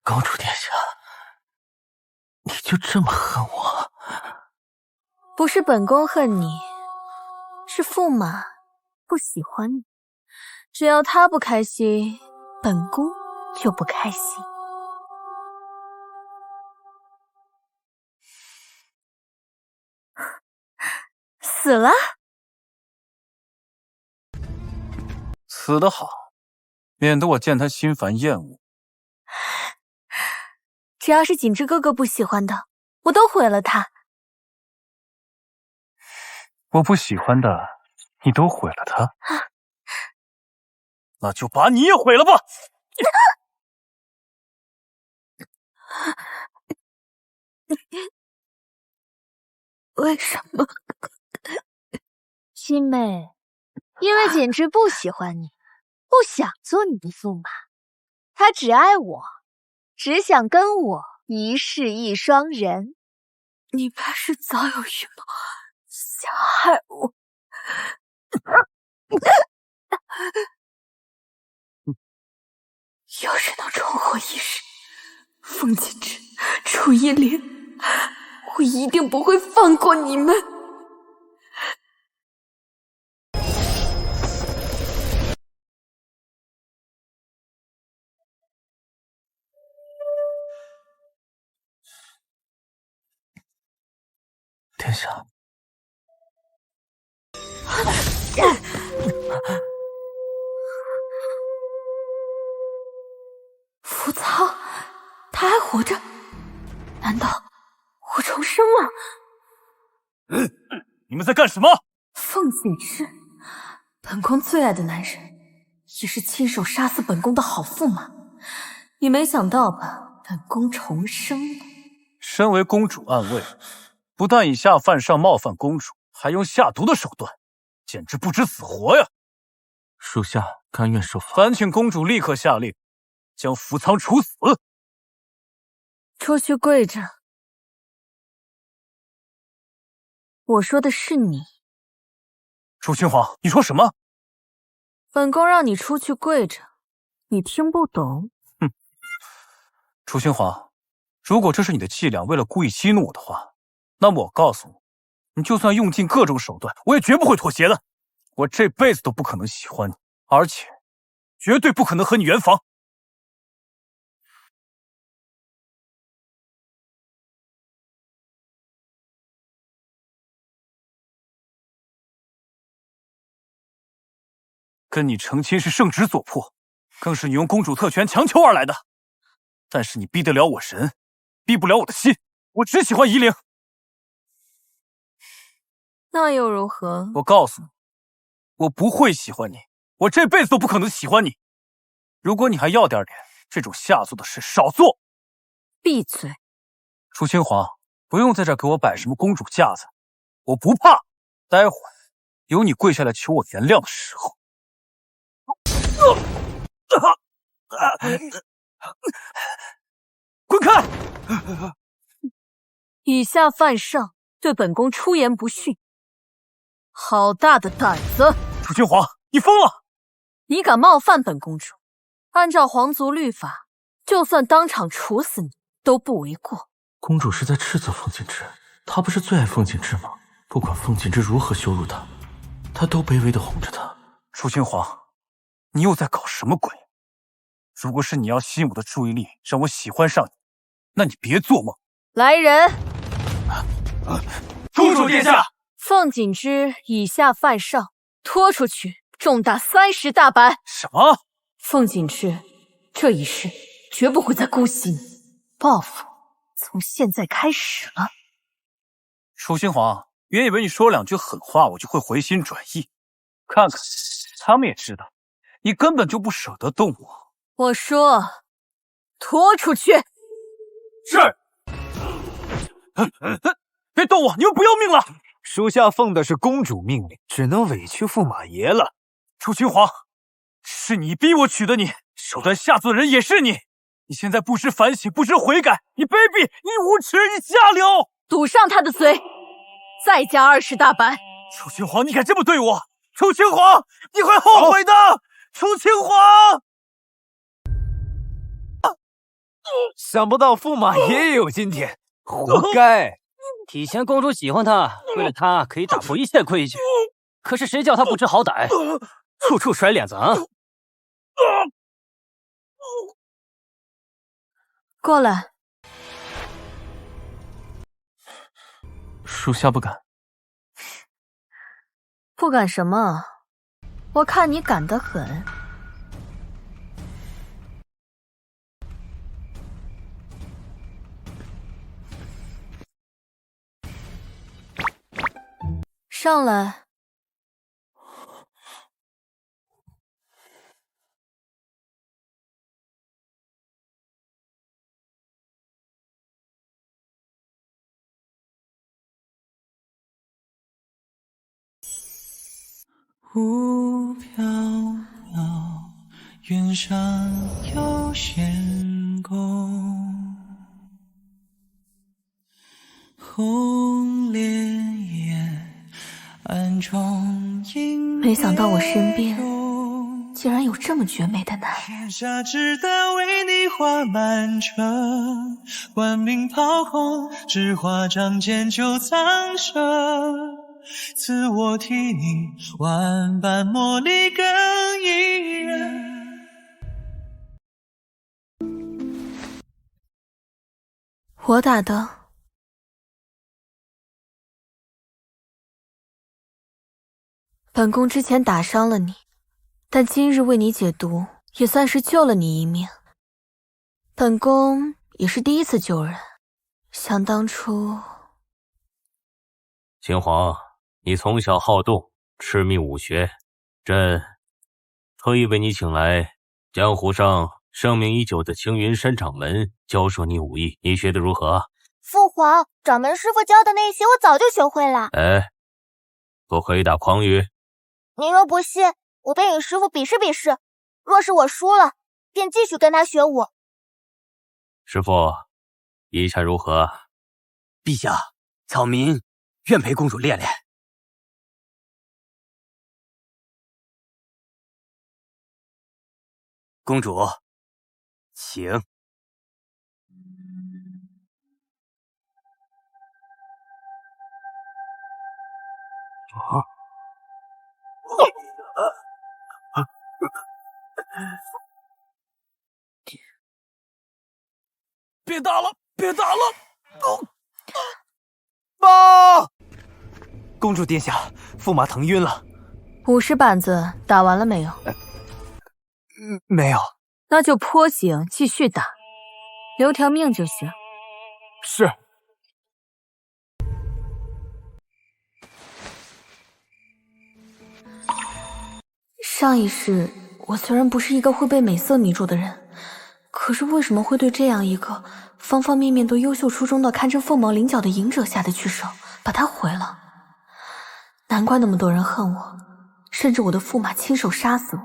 公主殿下，你就这么恨我？不是本宫恨你，是驸马不喜欢你。只要他不开心，本宫就不开心。死了？死得好，免得我见他心烦厌恶。只要是景之哥哥不喜欢的，我都毁了他。我不喜欢的，你都毁了他，那就把你也毁了吧！为什么？欣妹，因为景之不喜欢你，不想做你的驸马，他只爱我，只想跟我一世一双人。你怕是早有预谋，想害我。要是能重活一世，风景之、楚依莲，我一定不会放过你们。殿下，浮苍，他还活着？难道我重生了？你们在干什么？凤锦之，本宫最爱的男人，也是亲手杀死本宫的好驸马。你没想到吧？本宫重生了。身为公主暗卫，不但以下犯上冒犯公主，还用下毒的手段，简直不知死活呀！属下甘愿受罚。烦请公主立刻下令，将扶仓处死。出去跪着。我说的是你。楚亲皇，你说什么？本宫让你出去跪着，你听不懂？哼！楚亲皇，如果这是你的伎俩，为了故意激怒我的话，那么我告诉你，你就算用尽各种手段，我也绝不会妥协的。我这辈子都不可能喜欢你，而且绝对不可能和你圆房。跟你成亲是圣旨所迫，更是你用公主特权强求而来的。但是你逼得了我人，逼不了我的心。我只喜欢夷陵。那又如何？我告诉你，我不会喜欢你，我这辈子都不可能喜欢你。如果你还要点脸，这种下作的事少做。闭嘴！楚亲皇，不用在这给我摆什么公主架子，我不怕。待会儿有你跪下来求我原谅的时候。滚开！以下犯上，对本宫出言不逊。好大的胆子！楚亲皇，你疯了！你敢冒犯本公主，按照皇族律法，就算当场处死你都不为过。公主是在斥责凤锦之，她不是最爱凤锦之吗？不管凤锦之如何羞辱她，她都卑微的哄着她。楚亲皇，你又在搞什么鬼？如果是你要吸引我的注意力，让我喜欢上你，那你别做梦。来人！公主殿下，凤锦之以下犯上，拖出去，重打30大板。什么？凤锦之，这一世绝不会再姑息你，报复从现在开始了。楚亲皇，原以为你说两句狠话，我就会回心转意。看看，他们也知道，你根本就不舍得动我。我说，拖出去。是。别动我，你们不要命了！属下奉的是公主命令，只能委屈驸马爷了。楚亲皇，是你逼我娶的你，手段下作的人也是你。你现在不知反省，不知悔改，你卑鄙，你无耻，你下流！堵上他的嘴，再加20大板，楚清华，你敢这么对我？楚清华，你会后悔的！楚清华，想不到驸马也有今天，活该！以前公主喜欢他，为了他可以打破一切规矩，可是谁叫他不知好歹，处处甩脸子啊！过来。属下不敢。不敢什么？我看你敢得很。上来。雾飘渺，云上有仙宫。红莲叶，暗中隐没想到我身边竟然有这么绝美的男人。天下只但为你画满城，万名炮轰，只画仗剑就苍生。赐我替你万般魔力更隐忍。我打的。本宫之前打伤了你，但今日为你解毒，也算是救了你一命。本宫也是第一次救人，想当初……秦皇，你从小好动，痴迷武学，朕特意为你请来江湖上盛名已久的青云山掌门教授你武艺，你学得如何？父皇，掌门师傅教的那些我早就学会了。哎，不可以打诳语。您若不信，我便与师傅比试比试。若是我输了，便继续跟他学武。师父，意下如何？陛下，草民愿陪公主练练。公主，请。别打了，别打了！妈！公主殿下，驸马疼晕了。50板子打完了没有？没有。那就泼醒，继续打，留条命就行。是。上一世，我虽然不是一个会被美色迷住的人，可是为什么会对这样一个方方面面都优秀出众到堪称凤毛麟角的隐者下的去手，把他毁了？难怪那么多人恨我，甚至我的驸马亲手杀死我。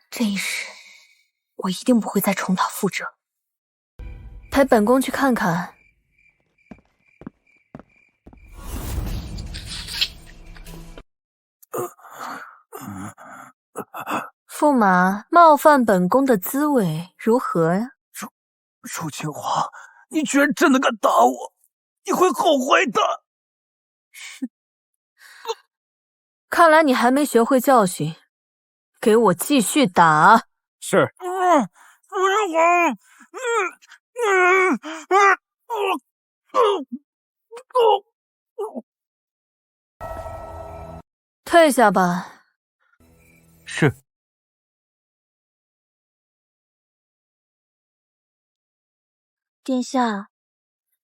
这一世，我一定不会再重蹈覆辙。陪本宫去看看。驸马冒犯本宫的滋味如何呀？楚清华，你居然真的敢打我，你会后悔的。看来你还没学会教训，给我继续打。是。楚清华，退下吧。是。殿下，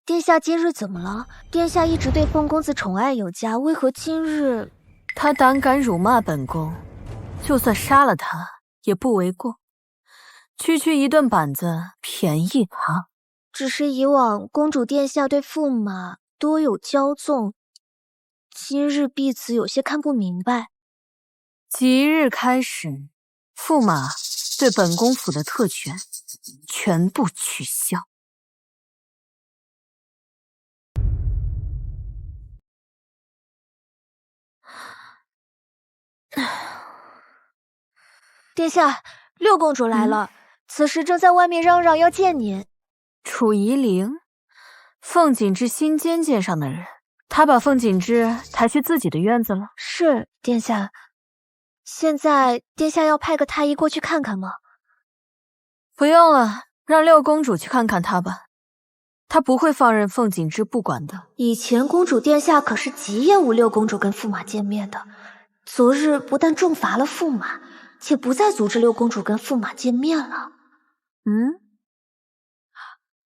殿下今日怎么了？殿下一直对凤公子宠爱有加，为何今日……他胆敢辱骂本宫，就算杀了他也不为过。区区一顿板子，便宜他。只是以往公主殿下对驸马多有骄纵，今日婢子有些看不明白。即日开始，驸马对本宫府的特权全部取消。殿下，六公主来了，此时正在外面嚷嚷要见您。楚夷陵，凤锦之新监介上的人，他把凤锦之抬去自己的院子了。是，殿下。现在殿下要派个太医过去看看吗？不用了，让六公主去看看他吧。他不会放任凤锦之不管的。以前公主殿下可是极厌恶六公主跟驸马见面的，昨日不但重罚了驸马，且不再阻止六公主跟驸马见面了。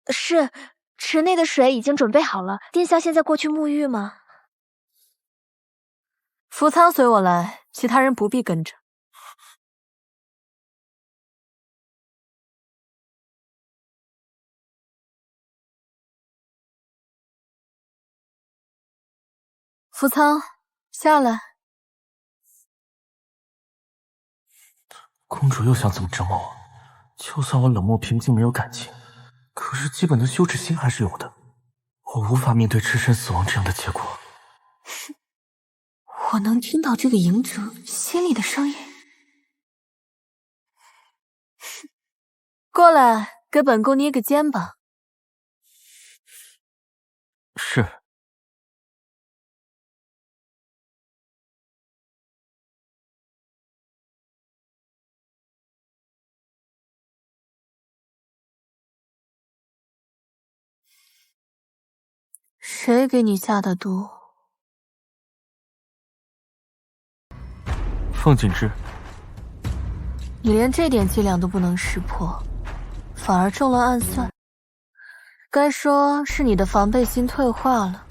是，池内的水已经准备好了，殿下现在过去沐浴吗？福仓随我来，其他人不必跟着。福仓，下来。公主又想怎么折磨我？就算我冷漠平静，没有感情，可是基本的羞耻心还是有的。我无法面对赤身死亡这样的结果。我能听到这个隐者心里的声音。过来，给本宫捏个肩膀。是。谁给你下的毒？凤锦之，你连这点伎俩都不能识破，反而中了暗算。该说是你的防备心退化了，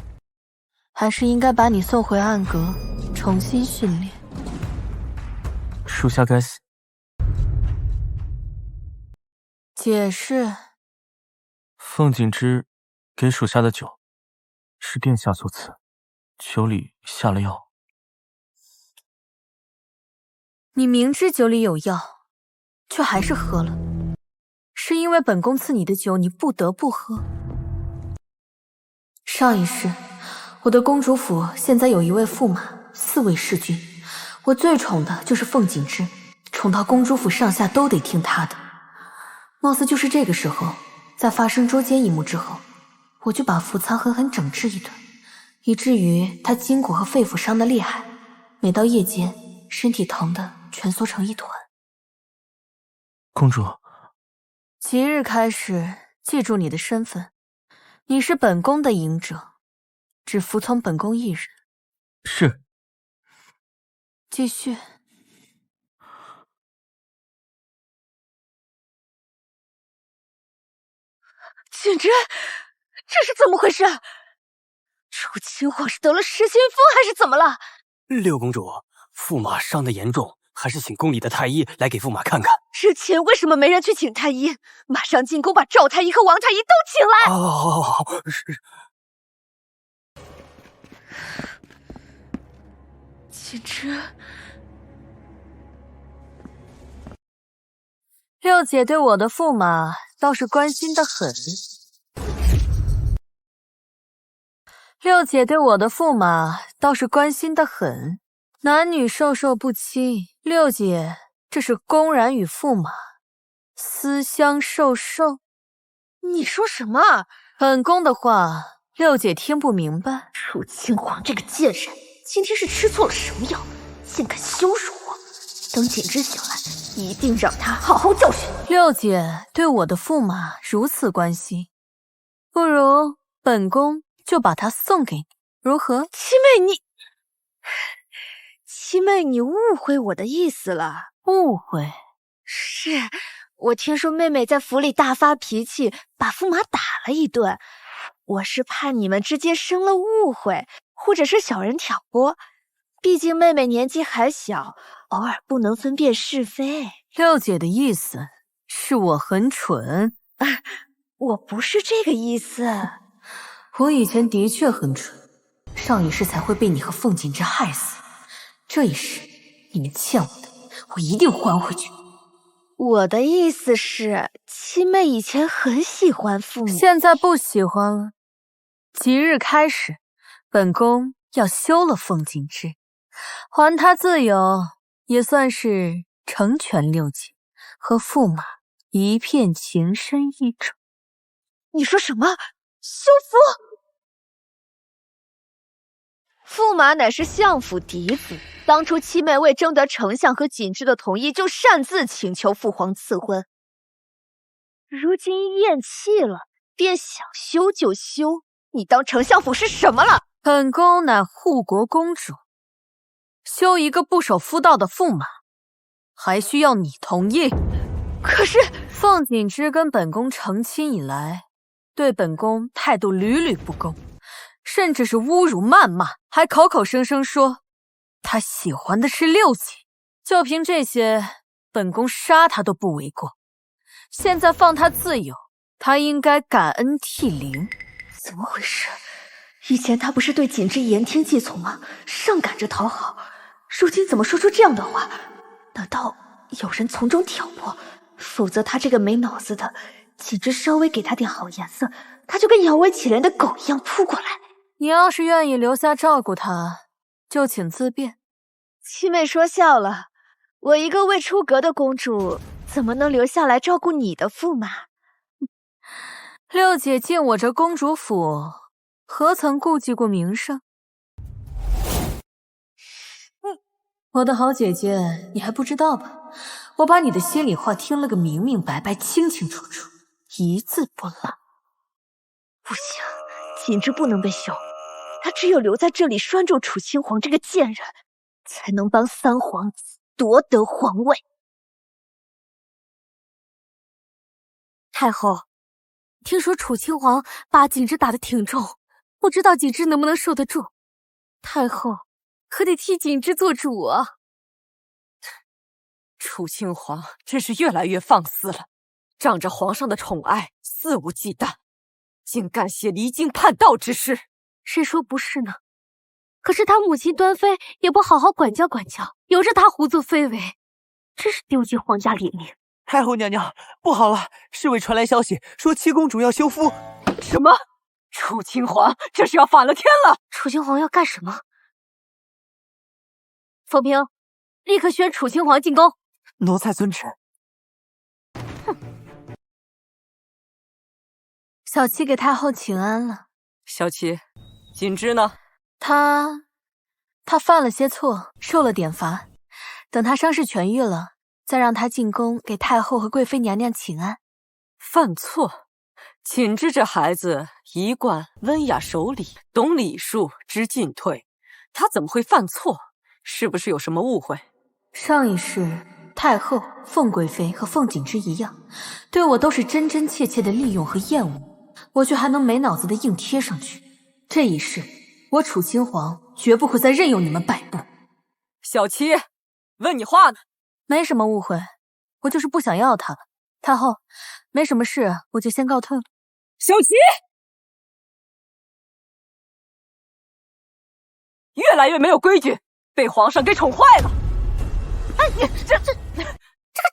还是应该把你送回暗阁，重新训练？属下该死。解释。凤锦之给属下的酒，是殿下所赐，酒里下了药。你明知酒里有药，却还是喝了，是因为本宫赐你的酒，你不得不喝。上一世，我的公主府现在有一位驸马，4位侍君，我最宠的就是凤锦之，宠到公主府上下都得听她的。貌似就是这个时候，在发生捉奸一幕之后，我就把福仓狠狠整治一顿，以至于他筋骨和肺腑伤得厉害，每到夜间，身体疼得蜷缩成一团。公主，即日开始，记住你的身份，你是本宫的隐者，只服从本宫一人。是。继续。简直，这是怎么回事？楚清皇是得了失心疯还是怎么了？六公主，驸马伤得严重，还是请宫里的太医来给驸马看看。之前为什么没人去请太医？马上进宫把赵太医和王太医都请来。好，是。简直。六姐对我的驸马倒是关心得很。六姐对我的驸马倒是关心得很，男女授受不亲，六姐这是公然与驸马私相授受。你说什么？本宫的话，六姐听不明白。楚清皇这个贱人，今天是吃错了什么药，竟敢羞辱我！等简之醒来，一定让他好好教训。六姐对我的驸马如此关心，不如本宫就把他送给你，如何？七妹，你误会我的意思了。误会？是，我听说妹妹在府里大发脾气，把驸马打了一顿。我是怕你们之间生了误会，或者是小人挑拨。毕竟妹妹年纪还小，偶尔不能分辨是非。六姐的意思是我很蠢？我不是这个意思。我以前的确很蠢，上一世才会被你和凤锦之害死。这一世你们欠我的，我一定还回去。我的意思是，七妹以前很喜欢父母，现在不喜欢了。即日开始，本宫要休了凤锦之，还她自由，也算是成全六姐和驸马一片情深意重。你说什么？修夫？驸马乃是相府嫡子，当初七妹为征得丞相和锦之的同意，就擅自请求父皇赐婚。如今咽气了，便想休就休，你当丞相府是什么了？本宫乃护国公主，休一个不守妇道的驸马，还需要你同意。可是凤锦之跟本宫成亲以来，对本宫态度屡屡不公，甚至是侮辱谩骂，还口口声声说他喜欢的是六姐。就凭这些，本宫杀他都不为过。现在放他自由，他应该感恩涕零。怎么回事？以前他不是对锦之言听计从吗？上赶着讨好，如今怎么说出这样的话？难道有人从中挑拨？否则他这个没脑子的，锦之稍微给他点好颜色，他就跟摇尾乞怜的狗一样扑过来。你要是愿意留下照顾他，就请自便。七妹说笑了，我一个未出阁的公主，怎么能留下来照顾你的驸马？六姐进我这公主府，何曾顾忌过名声？我的好姐姐，你还不知道吧？我把你的心里话听了个明明白白、清清楚楚，一字不落。不行，锦之不能被休，他只有留在这里拴住楚清皇这个贱人，才能帮三皇子夺得皇位。太后，听说楚清皇把锦之打得挺重，不知道锦之能不能受得住。太后可得替锦之做主啊！楚清皇真是越来越放肆了，仗着皇上的宠爱，肆无忌惮，竟干些离经叛道之事。谁说不是呢？可是他母亲端妃也不好好管教管教，由着他胡作非为，真是丢尽皇家脸面。太后娘娘，不好了！侍卫传来消息，说七公主要休夫。什么？楚清皇这是要反了天了！楚清皇要干什么？冯平，立刻宣楚清皇进宫。奴才遵旨。小七给太后请安了。小七，锦之呢？他犯了些错，受了点罚。等他伤势痊愈了，再让他进宫给太后和贵妃娘娘请安。犯错？锦之这孩子一贯温雅守礼，懂礼数，知进退，他怎么会犯错？是不是有什么误会？上一世，太后、凤贵妃和凤锦之一样，对我都是真真切切的利用和厌恶，我却还能没脑子的硬贴上去。这一世，我楚清皇绝不会再任由你们摆布。小七，问你话呢。没什么误会，我就是不想要他了。太后，没什么事，我就先告退了。小七，越来越没有规矩，被皇上给宠坏了。哎，这个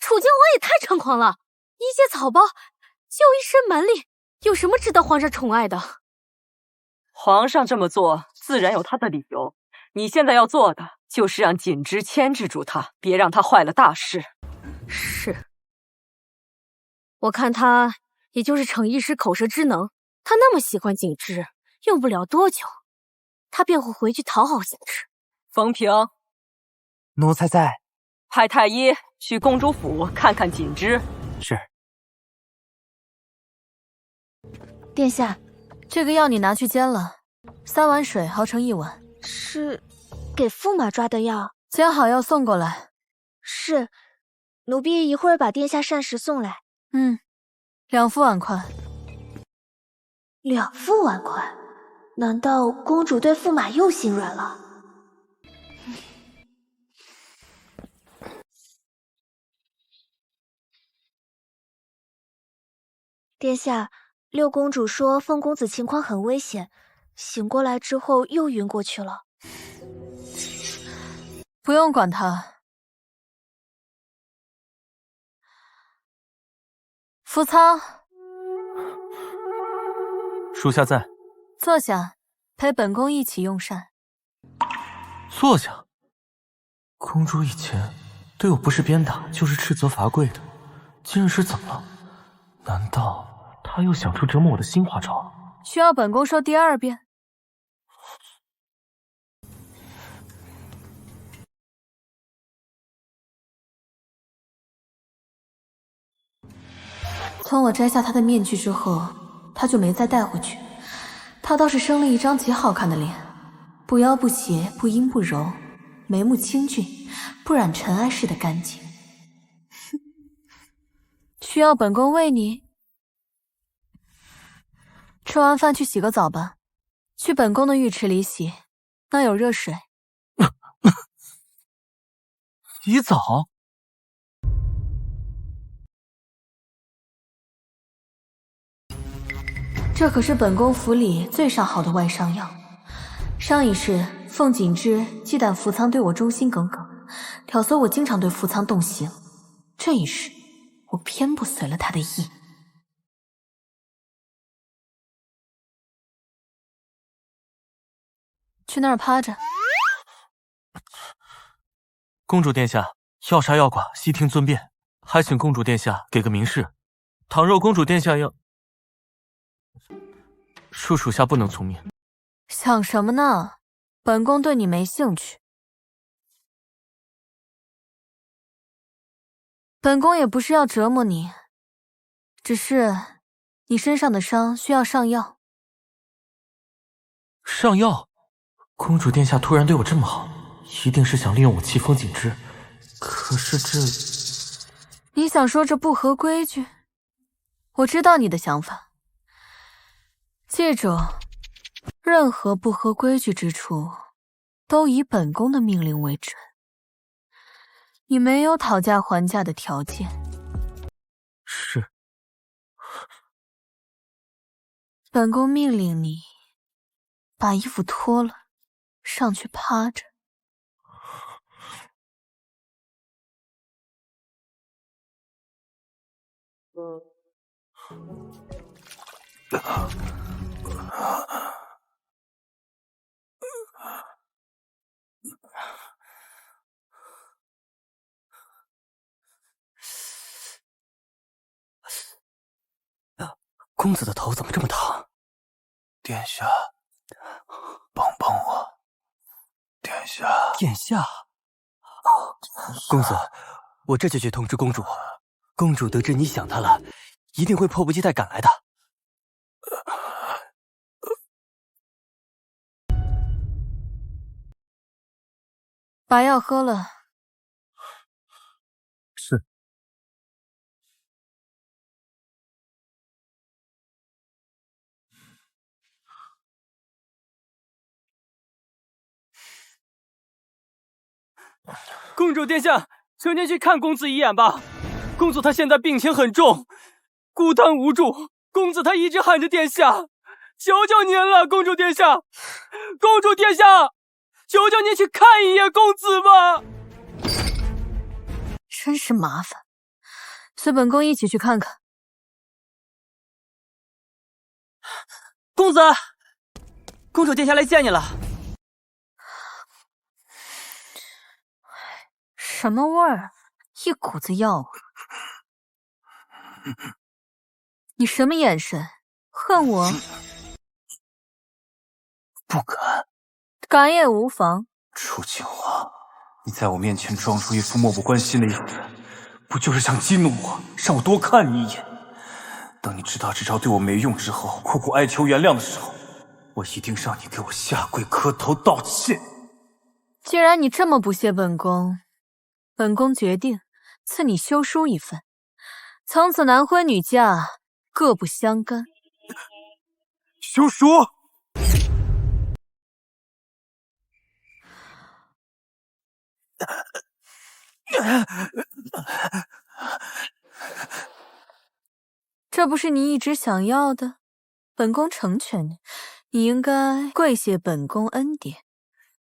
楚清皇也太猖狂了！一介草包，就一身蛮力，有什么值得皇上宠爱的？皇上这么做，自然有他的理由。你现在要做的，就是让锦之牵制住他，别让他坏了大事。是，我看他也就是逞一时口舌之能。他那么喜欢锦之，用不了多久，他便会回去讨好锦之。冯平，奴才在。派太医去公主府看看锦之。是。殿下，这个药你拿去煎了，3碗水熬成1碗。是给驸马抓的药。煎好药送过来。是，奴婢一会儿把殿下膳食送来。2副碗筷。2副碗筷？难道公主对驸马又心软了？殿下，六公主说凤公子情况很危险，醒过来之后又晕过去了。不用管他。扶舱。属下在。坐下，陪本宫一起用膳。坐下。公主以前对我不是鞭打就是斥责罚跪的，今日是怎么了？难道他又想出折磨我的新花招了？需要本宫说第2遍？从我摘下他的面具之后，他就没再带回去。他倒是生了一张极好看的脸，不妖不邪，不阴不柔，眉目清俊，不染尘埃似的干净。需要本宫喂你？吃完饭去洗个澡吧，去本宫的浴池里洗，那有热水。洗澡？这可是本宫府里最上好的外伤药。上一世凤锦之忌惮福仓对我忠心耿耿，挑唆我经常对福仓动刑。这一世我偏不随了他的意。去那儿趴着。公主殿下，要杀要剐，悉听尊便，还请公主殿下给个明示。倘若公主殿下要……恕属下不能从命。想什么呢？本宫对你没兴趣。本宫也不是要折磨你，只是你身上的伤需要上药。上药？公主殿下突然对我这么好，一定是想利用我气风景之。可是这……你想说这不合规矩？我知道你的想法。记住，任何不合规矩之处，都以本宫的命令为准。你没有讨价还价的条件。是。本宫命令你，把衣服脱了，上去趴着。公子的头怎么这么烫？殿下，帮帮我！殿下，殿下，公子，我这就去通知公主。公主得知你想她了，一定会迫不及待赶来的。把药喝了。是。公主殿下，求您去看公子一眼吧。公子他现在病情很重，孤单无助。公子他一直喊着殿下，求求您了，公主殿下，公主殿下，求求您去看一眼公子吧。真是麻烦，随本宫一起去看看。公子，公主殿下来见你了。什么味儿？一股子药味。你什么眼神？恨我？不敢。敢也无妨。楚清华，你在我面前装出一副漠不关心的样子，不就是想激怒我，让我多看你一眼？等你知道这招对我没用之后，苦苦哀求原谅的时候，我一定让你给我下跪磕头道歉。既然你这么不屑本宫，本宫决定赐你休书一份，从此男婚女嫁，各不相干。休书？这不是你一直想要的？本宫成全你，你应该跪谢本宫恩典。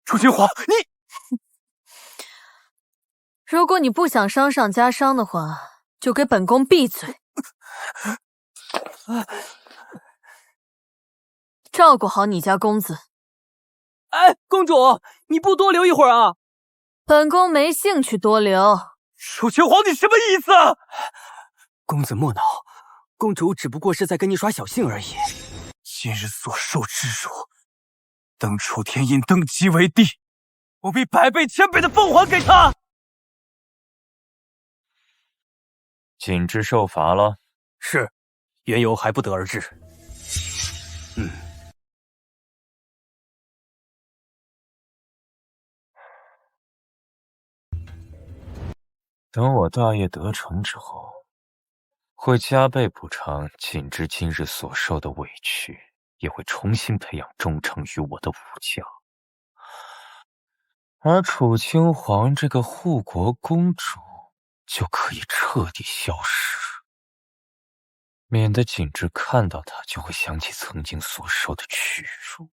楚清华，你……如果你不想伤上加伤的话，就给本宫闭嘴。照顾好你家公子。哎，公主，你不多留一会儿啊？本宫没兴趣多留，楚清皇，你什么意思？公子莫恼，公主只不过是在跟你耍小性而已。今日所受之辱，等楚天音登基为帝，我必百倍千倍的奉还给他。景之受罚了。是，缘由还不得而知。等我大业得成之后，会加倍补偿景之今日所受的委屈，也会重新培养忠诚于我的武将。而楚清皇这个护国公主就可以彻底消失，免得景之看到她就会想起曾经所受的屈辱。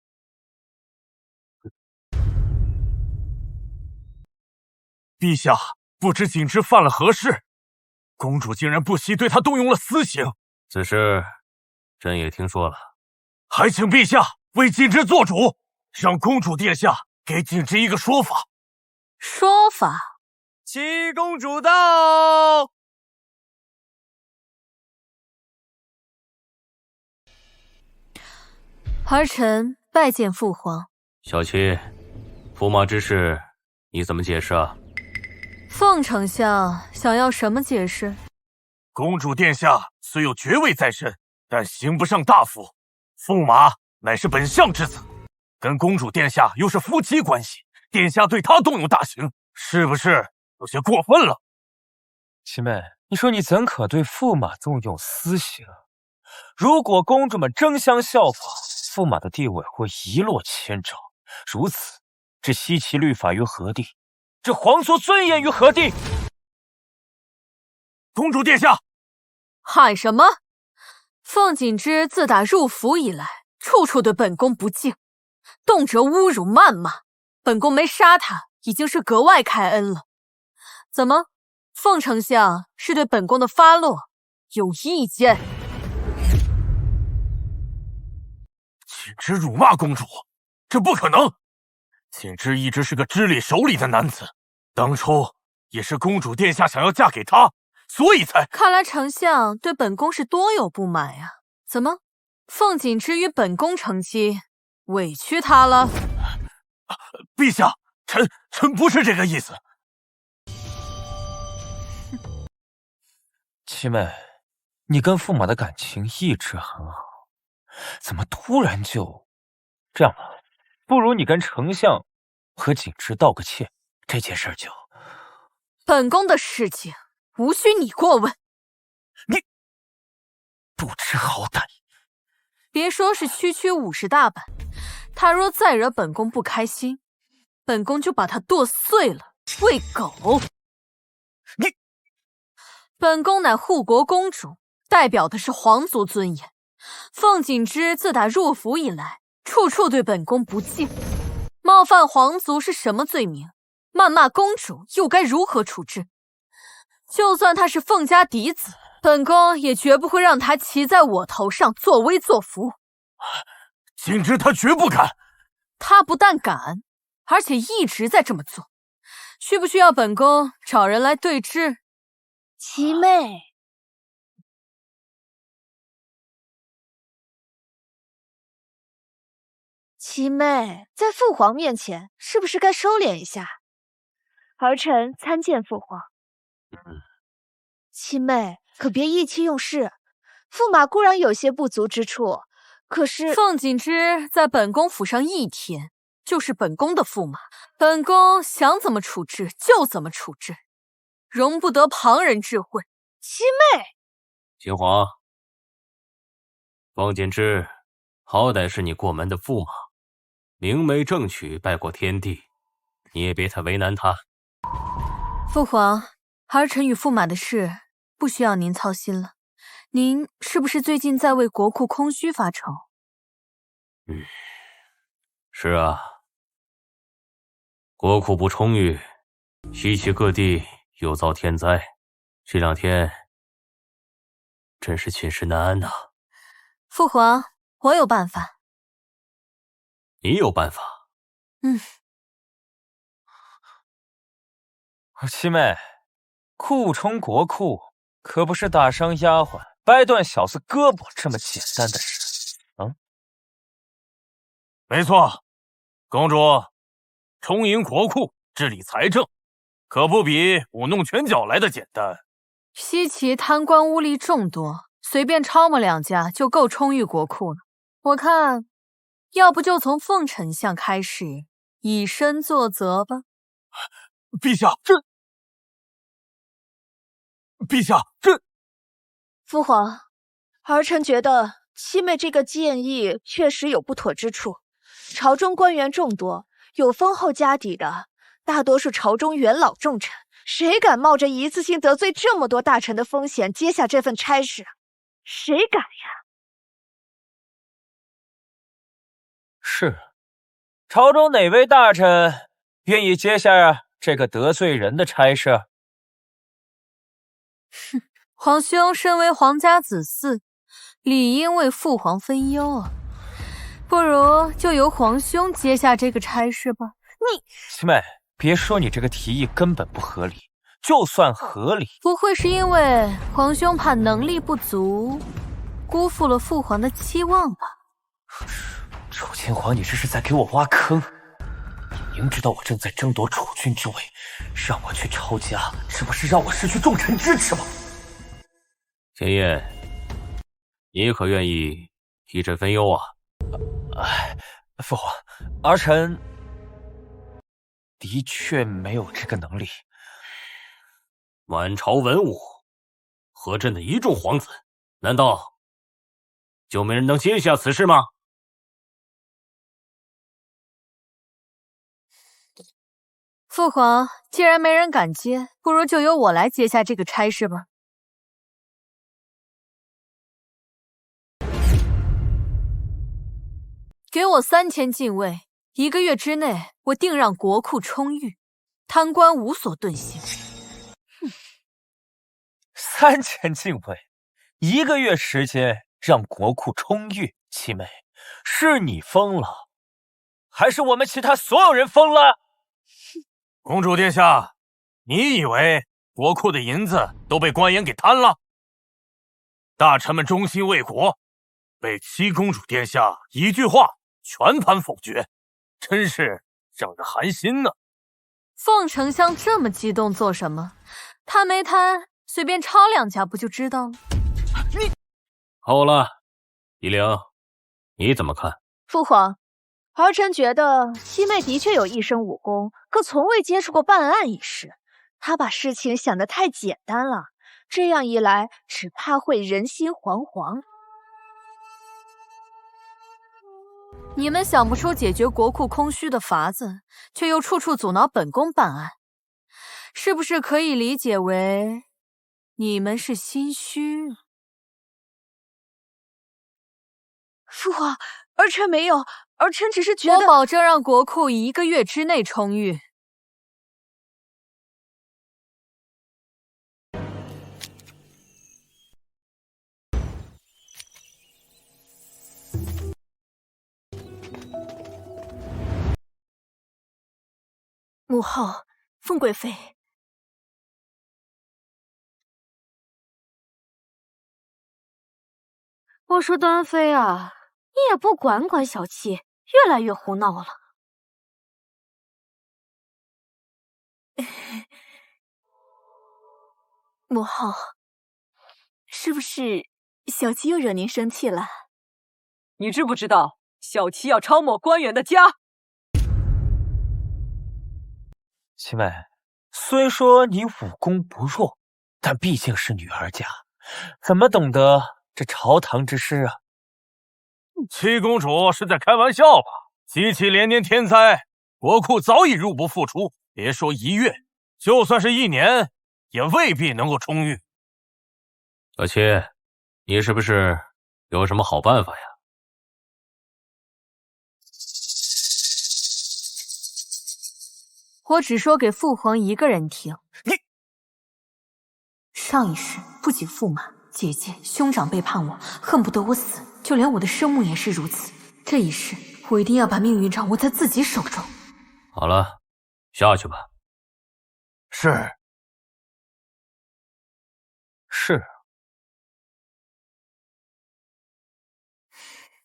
陛下，不知景之犯了何事？公主竟然不惜对他动用了私刑。此事朕也听说了，还请陛下为景之做主，让公主殿下给景之一个说法。说法？七公主到。儿臣拜见父皇。小七，驸马之事你怎么解释啊？凤丞相想要什么解释？公主殿下虽有爵位在身，但刑不上大夫。驸马乃是本相之子，跟公主殿下又是夫妻关系，殿下对他动用大刑，是不是有些过分了？七妹，你说你怎可对驸马动用私刑？如果公主们争相效仿，驸马的地位会一落千丈。如此，这西岐律法于何地？这皇族尊严于何地？公主殿下，喊什么？凤锦之自打入府以来，处处对本宫不敬，动辄侮辱谩骂。本宫没杀他，已经是格外开恩了。怎么，凤丞相是对本宫的发落有意见？景之辱骂公主，这不可能。景之一直是个知礼守礼的男子，当初也是公主殿下想要嫁给他，所以才……看来丞相对本宫是多有不满呀。怎么，凤锦之与本宫成亲，委屈他了？陛下，臣不是这个意思。七妹，你跟驸马的感情一直很好，怎么突然就……这样吧，不如你跟丞相和景之道个歉，这件事就……本宫的事情无需你过问。你不知好歹！别说是区区50大板，他若再惹本宫不开心，本宫就把他剁碎了喂狗。你，本宫乃护国公主，代表的是皇族尊严。凤锦之自打入府以来，处处对本宫不敬，冒犯皇族是什么罪名？谩骂公主又该如何处置？就算他是凤家嫡子，本宫也绝不会让他骑在我头上作威作福。景之他绝不敢。他不但敢，而且一直在这么做。需不需要本宫找人来对质？七妹，七妹，在父皇面前是不是该收敛一下？儿臣参见父皇。七妹，可别意气用事。驸马固然有些不足之处，可是凤锦之在本宫府上1天，就是本宫的驸马，本宫想怎么处置就怎么处置，容不得旁人智慧。七妹，秦皇，凤锦之好歹是你过门的驸马，明媒正娶拜过天地，你也别太为难他。父皇，儿臣与驸马的事不需要您操心了。您是不是最近在为国库空虚发愁？是啊，国库不充裕，西岐各地又遭天灾，这2天真是寝食难安呐。父皇，我有办法。你有办法？嗯。七妹，库充国库可不是打伤丫鬟、掰断小子胳膊这么简单的事。没错，公主，充盈国库、治理财政，可不比舞弄拳脚来的简单。西岐贪官污吏众多，随便抄摸2家就够充裕国库了。我看，要不就从凤丞相开始，以身作则吧。陛下，父皇，儿臣觉得七妹这个建议确实有不妥之处。朝中官员众多，有丰厚家底的大多是朝中元老重臣，谁敢冒着一次性得罪这么多大臣的风险接下这份差事？谁敢呀？是，朝中哪位大臣愿意接下这个得罪人的差事？哼，皇兄身为皇家子嗣，理应为父皇分忧啊。不如就由皇兄接下这个差事吧。七妹，别说你这个提议根本不合理，就算合理，不会是因为皇兄怕能力不足，辜负了父皇的期望吧？楚天皇，你这是在给我挖坑！你明知道我正在争夺储君之位，让我去抄家，这不是让我失去重臣支持吗？秦燕，你可愿意替朕分忧啊？父皇，儿臣的确没有这个能力。满朝文武和朕的一众皇子，难道就没人能接下此事吗？父皇，既然没人敢接，不如就由我来接下这个差事吧。给我3000禁卫，1个月之内，我定让国库充裕，贪官无所遁形。3000禁卫，1个月时间让国库充裕，七妹，是你疯了，还是我们其他所有人疯了？公主殿下，你以为国库的银子都被官员给贪了？大臣们忠心为国，被七公主殿下一句话全盘否决，真是让人寒心呢。凤丞相这么激动做什么？贪没贪，随便抄2家不就知道了？好了，依灵，你怎么看？父皇，儿臣觉得七妹的确有一身武功，可从未接触过办案一事。她把事情想得太简单了，这样一来，只怕会人心惶惶。你们想不出解决国库空虚的法子，却又处处阻挠本宫办案，是不是可以理解为你们是心虚？父皇，儿臣没有，儿臣只是觉得……我保证让国库1个月之内充裕。母后，凤贵妃，我说端妃啊，你也不管管小七，越来越胡闹了。母后，是不是小七又惹您生气了？你知不知道小七要抄没官员的家？七妹，虽说你武功不弱，但毕竟是女儿家，怎么懂得这朝堂之事啊？七公主是在开玩笑吧？激起连年天灾，国库早已入不敷出，别说1月，就算是1年，也未必能够充裕。小七，你是不是有什么好办法呀？我只说给父皇一个人听。上一世不仅驸马、姐姐、兄长背叛我，恨不得我死，就连我的生母也是如此。这一世，我一定要把命运掌握在自己手中。好了，下去吧。是。事？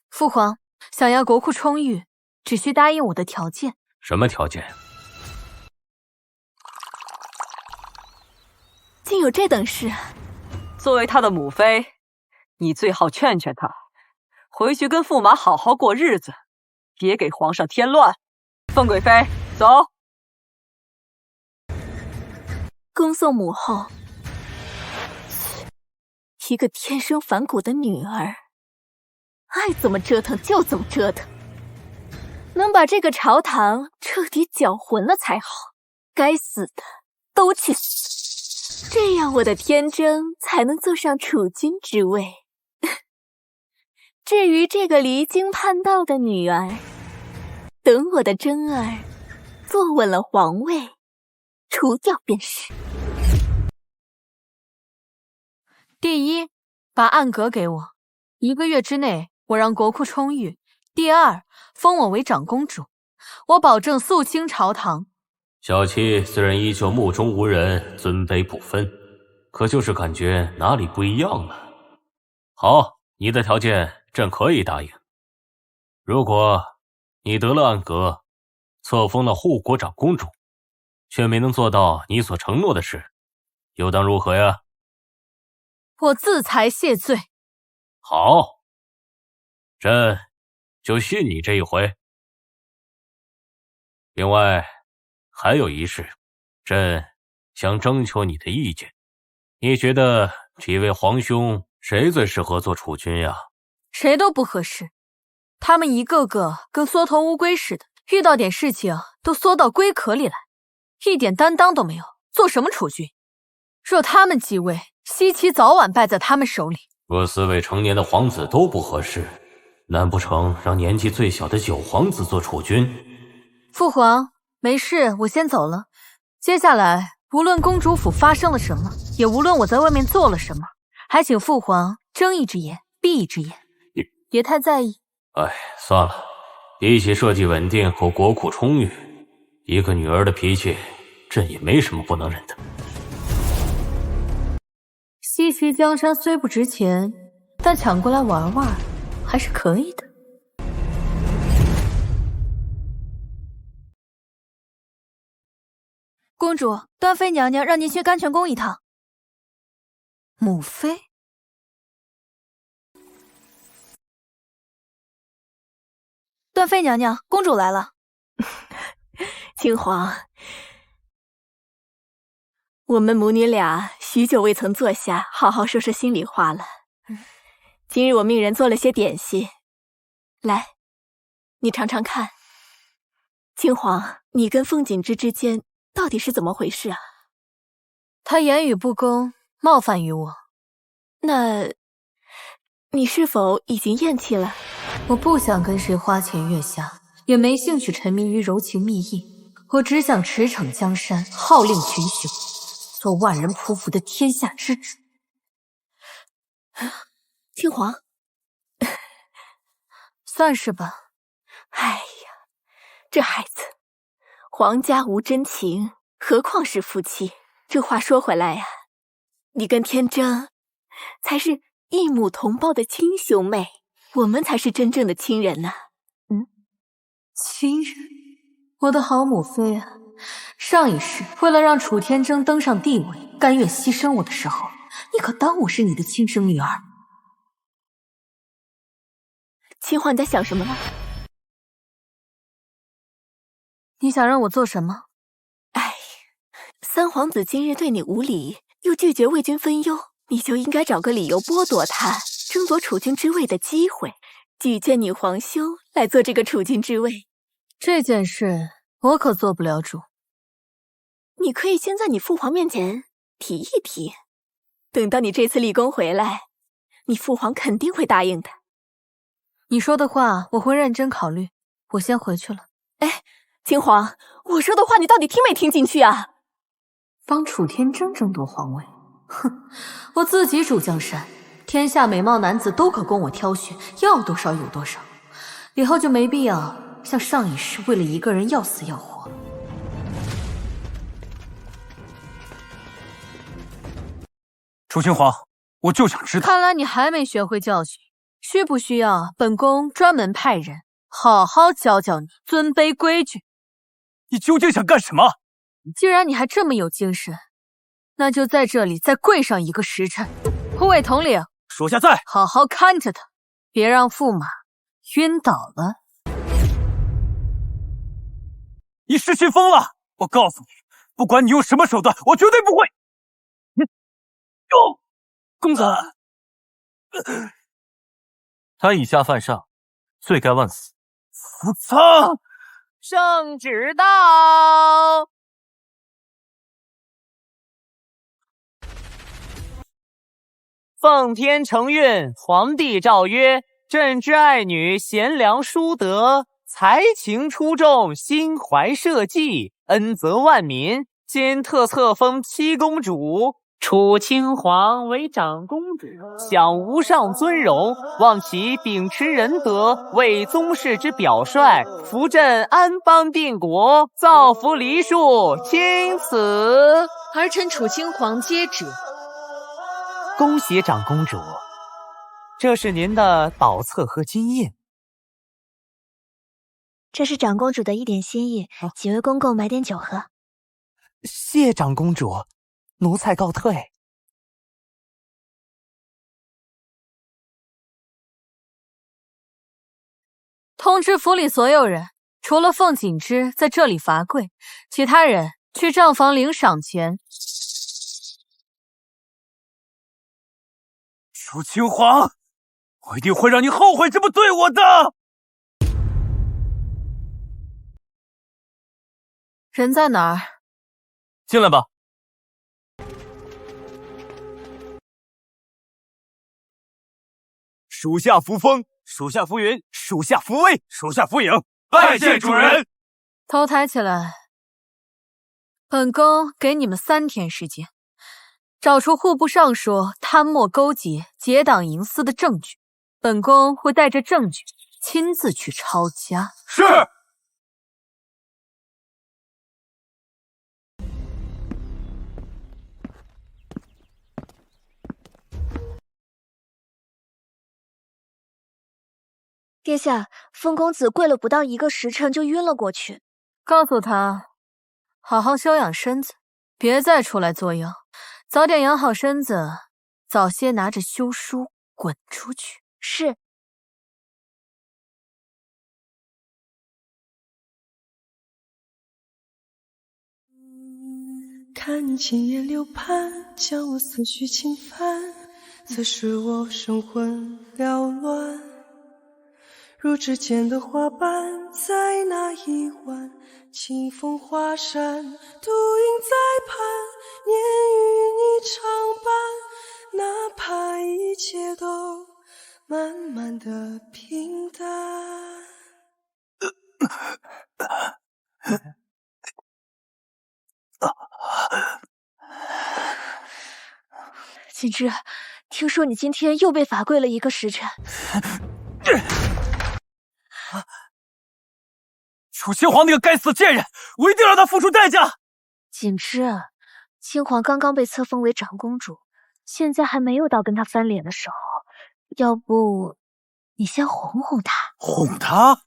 父皇想要国库充裕，只需答应我的条件。什么条件？竟有这等事！作为他的母妃，你最好劝劝他，回去跟驸马好好过日子，别给皇上添乱。凤贵妃，走。恭送母后。一个天生反骨的女儿，爱怎么折腾就怎么折腾，能把这个朝堂彻底搅浑了才好。该死的都去死，这样我的天真才能坐上储君之位。至于这个离经叛道的女儿，等我的真儿坐稳了皇位，除掉便是。第一，把暗格给我，1个月之内我让国库充裕。第二，封我为长公主，我保证肃清朝堂。小七虽然依旧目中无人，尊卑不分，可就是感觉哪里不一样了。好，你的条件朕可以答应。如果你得了暗格，册封了护国长公主，却没能做到你所承诺的事，又当如何呀？我自裁谢罪。好，朕就信你这一回。另外还有一事，朕想征求你的意见。你觉得几位皇兄谁最适合做储君呀？谁都不合适，他们一个个跟缩头乌龟似的，遇到点事情都缩到龟壳里来，一点担当都没有，做什么储君？若他们继位，西岐早晚败在他们手里。若4位成年的皇子都不合适，难不成让年纪最小的9皇子做储君？父皇，没事，我先走了。接下来无论公主府发生了什么，也无论我在外面做了什么，还请父皇睁一只眼闭一只眼，别太在意。哎，算了，比起社稷稳定和国库充裕，一个女儿的脾气，朕也没什么不能忍的。西岐江山虽不值钱，但抢过来玩玩还是可以的。公主，端妃娘娘让您去甘泉宫一趟。母妃？端妃娘娘，公主来了。亲皇，我们母女俩许久未曾坐下好好说说心里话了。今日我命人做了些点心，来，你尝尝看。亲皇，你跟凤锦之之间到底是怎么回事啊？他言语不公，冒犯于我。那你是否已经厌弃了？我不想跟谁花前月下，也没兴趣沉迷于柔情蜜意。我只想驰骋江山，号令群雄，做万人匍匐的天下之主。亲皇，算是吧。哎呀，这孩子，皇家无真情，何况是夫妻？这话说回来呀，你跟天真才是一母同胞的亲兄妹，我们才是真正的亲人呐。亲人？我的好母妃啊，上一世为了让楚天争登上帝位，甘愿牺牲我的时候，你可当我是你的亲生女儿？亲皇，你在想什么呢？你想让我做什么？哎，三皇子今日对你无礼，又拒绝为君分忧，你就应该找个理由剥夺他争夺储君之位的机会，举荐你皇兄来做这个储君之位。这件事我可做不了主。你可以先在你父皇面前提一提，等到你这次立功回来，你父皇肯定会答应的。你说的话我会认真考虑，我先回去了。哎，亲皇，我说的话你到底听没听进去啊？帮楚天争争夺皇位？哼，我自己主江山，天下美貌男子都可供我挑选，要多少有多少，以后就没必要像上一世为了一个人要死要活。楚亲皇，我就想知道。看来你还没学会教训，需不需要本宫专门派人好好教教你尊卑规矩？你究竟想干什么？既然你还这么有精神，那就在这里再跪上1个时辰。护卫统领，属下在，好好看着他，别让驸马晕倒了。你失心疯了！我告诉你，不管你用什么手段，我绝对不会。公子，他以下犯上，罪该万死。扶苍，圣旨到。奉天承运，皇帝诏曰：朕之爱女贤良淑德，才情出众，心怀社稷，恩泽万民。今特册封七公主，楚清皇为长公主，享无上尊荣，望其秉持仁德，为宗室之表率，扶朕安邦定国，造福黎庶。钦此。儿臣楚清皇接旨。恭喜长公主，这是您的宝册和金印。这是长公主的一点心意，几位公公买点酒喝。谢长公主，奴才告退。通知府里所有人，除了凤锦之在这里罚跪，其他人去账房领赏钱。楚清皇，我一定会让你后悔这么对我的！人在哪儿？进来吧。属下扶风，属下扶云，属下扶危，属下扶影，拜见主人。头抬起来。本宫给你们3天时间，找出户部尚书贪墨勾结、结党营私的证据。本宫会带着证据亲自去抄家。是。殿下，风公子跪了不到1个时辰就晕了过去。告诉他，好好休养身子，别再出来作妖。早点养好身子，早些拿着休书滚出去。是。看千叶流盼，将我思绪侵犯，此时我神魂缭乱。如指尖的花瓣，在那一晚，清风华山，独影在盼，念与你常伴，哪怕一切都慢慢的平淡。锦之，听说你今天又被罚跪了1个时辰。楚清皇那个该死的贱人，我一定让他付出代价。锦之，清皇刚刚被册封为长公主，现在还没有到跟他翻脸的时候，要不你先哄哄他。哄他？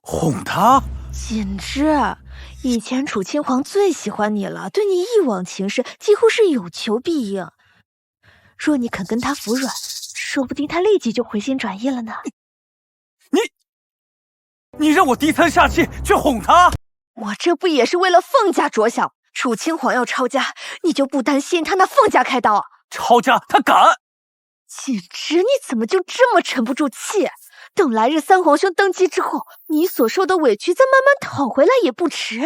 哄他？锦之，以前楚清皇最喜欢你了，对你一往情深，几乎是有求必应。若你肯跟他服软，说不定他立即就回心转意了呢。你让我低声下气去哄他？我这不也是为了凤家着想？楚清皇要抄家，你就不担心他那凤家开刀啊？抄家他敢？锦之，你怎么就这么沉不住气？等来日三皇兄登基之后，你所受的委屈再慢慢讨回来也不迟。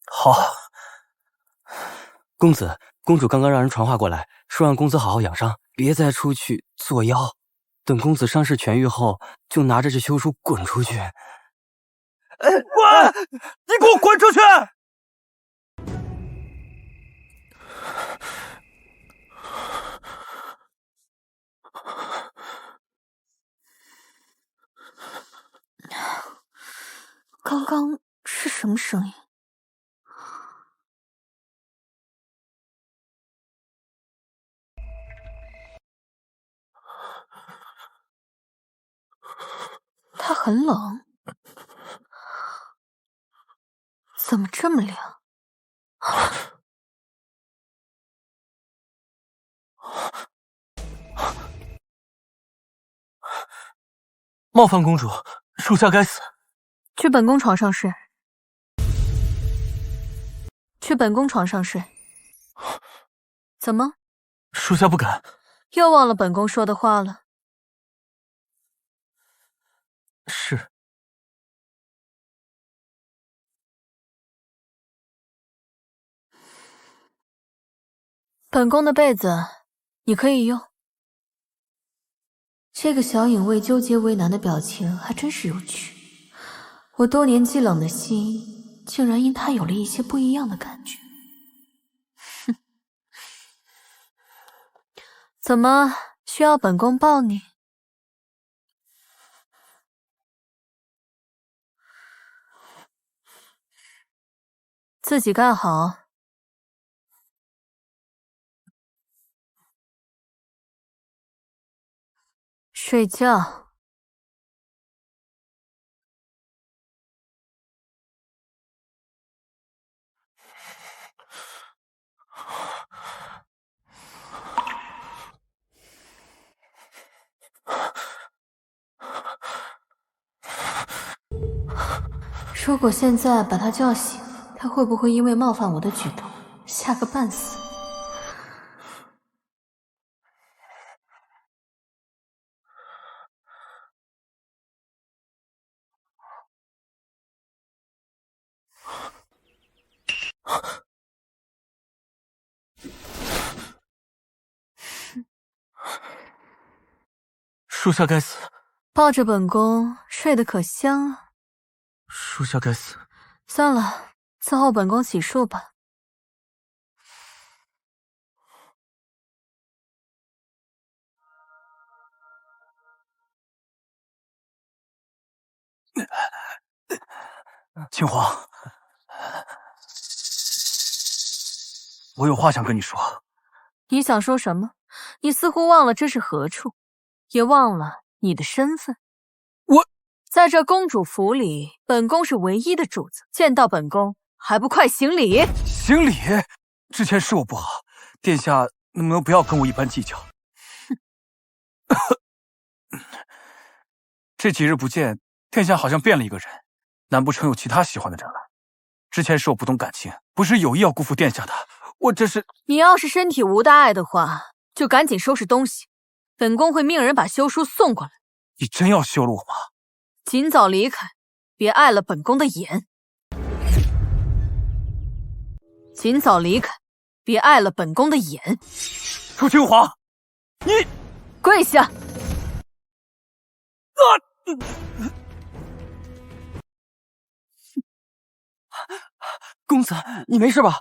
好。公子，公主刚刚让人传话过来，说让公子好好养伤，别再出去作妖。等公子伤势痊愈后，就拿着这休书滚出去。滚！你给我滚出去！刚刚是什么声音？它很冷，怎么这么凉？冒犯公主，属下该死。去本宫床上睡。去本宫床上睡。怎么？属下不敢。又忘了本宫说的话了？是。本宫的被子，你可以用。这个小影卫纠结为难的表情还真是有趣。我多年积冷的心，竟然因他有了一些不一样的感觉。哼，怎么需要本宫抱你？自己盖好。睡觉。如果现在把他叫醒，他会不会因为冒犯我的举动吓个半死？属下该死。抱着本宫睡得可香啊。属下该死。算了，伺候本宫洗漱吧。秦皇，我有话想跟你说。你想说什么？你似乎忘了这是何处，也忘了你的身份。我在这公主府里，本宫是唯一的主子，见到本宫还不快行礼？行礼？之前是我不好，殿下能不能不要跟我一般计较？这几日不见，殿下好像变了一个人，难不成有其他喜欢的人了？之前是我不懂感情，不是有意要辜负殿下的，我这是……你要是身体无大碍的话，就赶紧收拾东西，本宫会命人把休书送过来。你真要休了我吗？尽早离开，别碍了本宫的眼。尽早离开，别碍了本宫的眼。楚清华，你跪下！公子，你没事吧？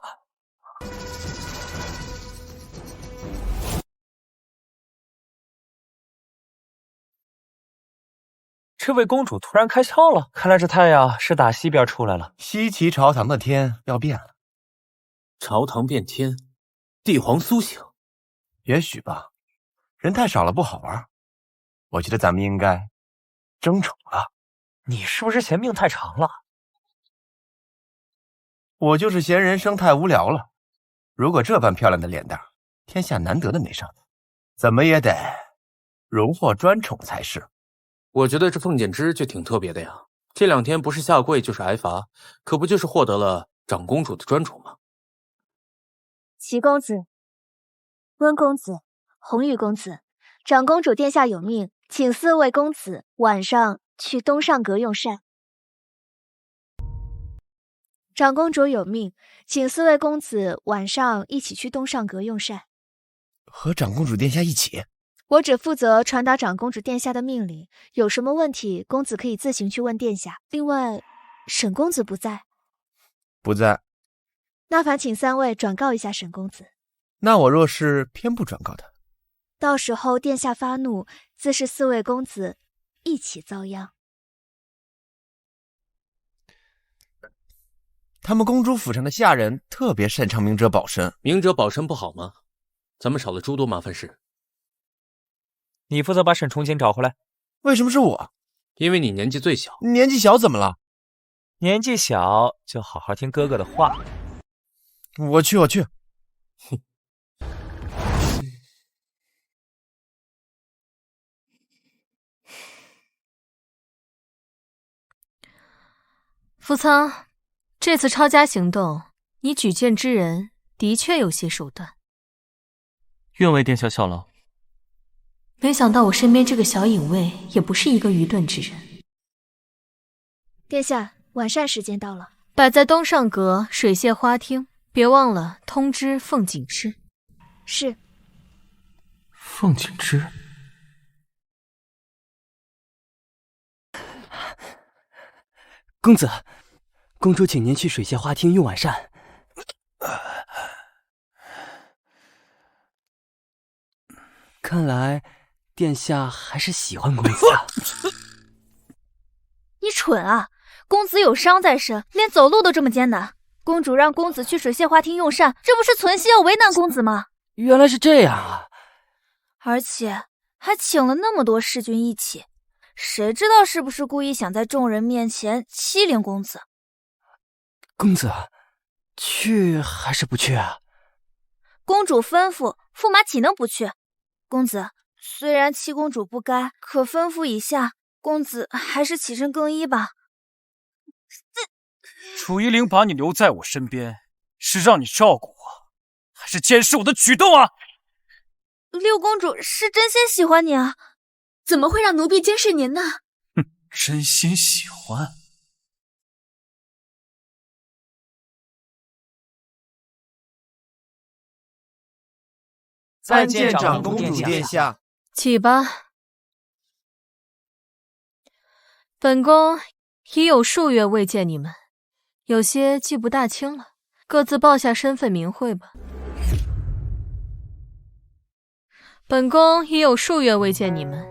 这位公主突然开窍了，看来这太阳是打西边出来了。西岐朝堂的天要变了，朝堂变天，帝皇苏醒，也许吧。人太少了不好玩，我觉得咱们应该争宠了。你是不是嫌命太长了？我就是嫌人生太无聊了。如果这般漂亮的脸蛋，天下难得的美少女，怎么也得荣获专宠才是。我觉得这凤简之就挺特别的呀，这2天不是下跪就是挨罚，可不就是获得了长公主的专宠吗？齐公子、温公子、红玉公子，长公主殿下有命，请4位公子晚上去东上阁用膳。长公主有命，请4位公子晚上一起去东上阁用膳。和长公主殿下一起？我只负责传达长公主殿下的命令，有什么问题，公子可以自行去问殿下。另外，沈公子不在。不在。那烦请3位转告一下沈公子。那我若是偏不转告他，到时候殿下发怒，自是4位公子一起遭殃。他们公主府上的下人特别擅长明哲保身。明哲保身不好吗？咱们少了诸多麻烦事。你负责把沈重锦找回来。为什么是我？因为你年纪最小。年纪小怎么了？年纪小就好好听哥哥的话。我去。扶仓，这次抄家行动，你举荐之人的确有些手段。愿为殿下效劳。没想到我身边这个小影卫也不是一个愚钝之人。殿下，晚膳时间到了，摆在东上阁水榭花厅，别忘了通知凤锦之。是。凤锦之。公子，公主请您去水榭花厅用晚膳。看来殿下还是喜欢公子啊。你蠢啊！公子有伤在身，连走路都这么艰难。公主让公子去水榭花厅用膳，这不是存心要为难公子吗？原来是这样啊！而且还请了那么多侍军一起，谁知道是不是故意想在众人面前欺凌公子？公子，去还是不去啊？公主吩咐，驸马岂能不去？公子，虽然七公主不该，可吩咐一下，公子还是起身更衣吧。楚依灵把你留在我身边，是让你照顾我，还是监视我的举动啊？六公主是真心喜欢你啊，怎么会让奴婢监视您呢？哼，真心喜欢。再见，长公主殿下。起吧。本宫已有数月未见你们，有些记不大清了，各自报下身份名讳吧。本宫已有数月未见你们，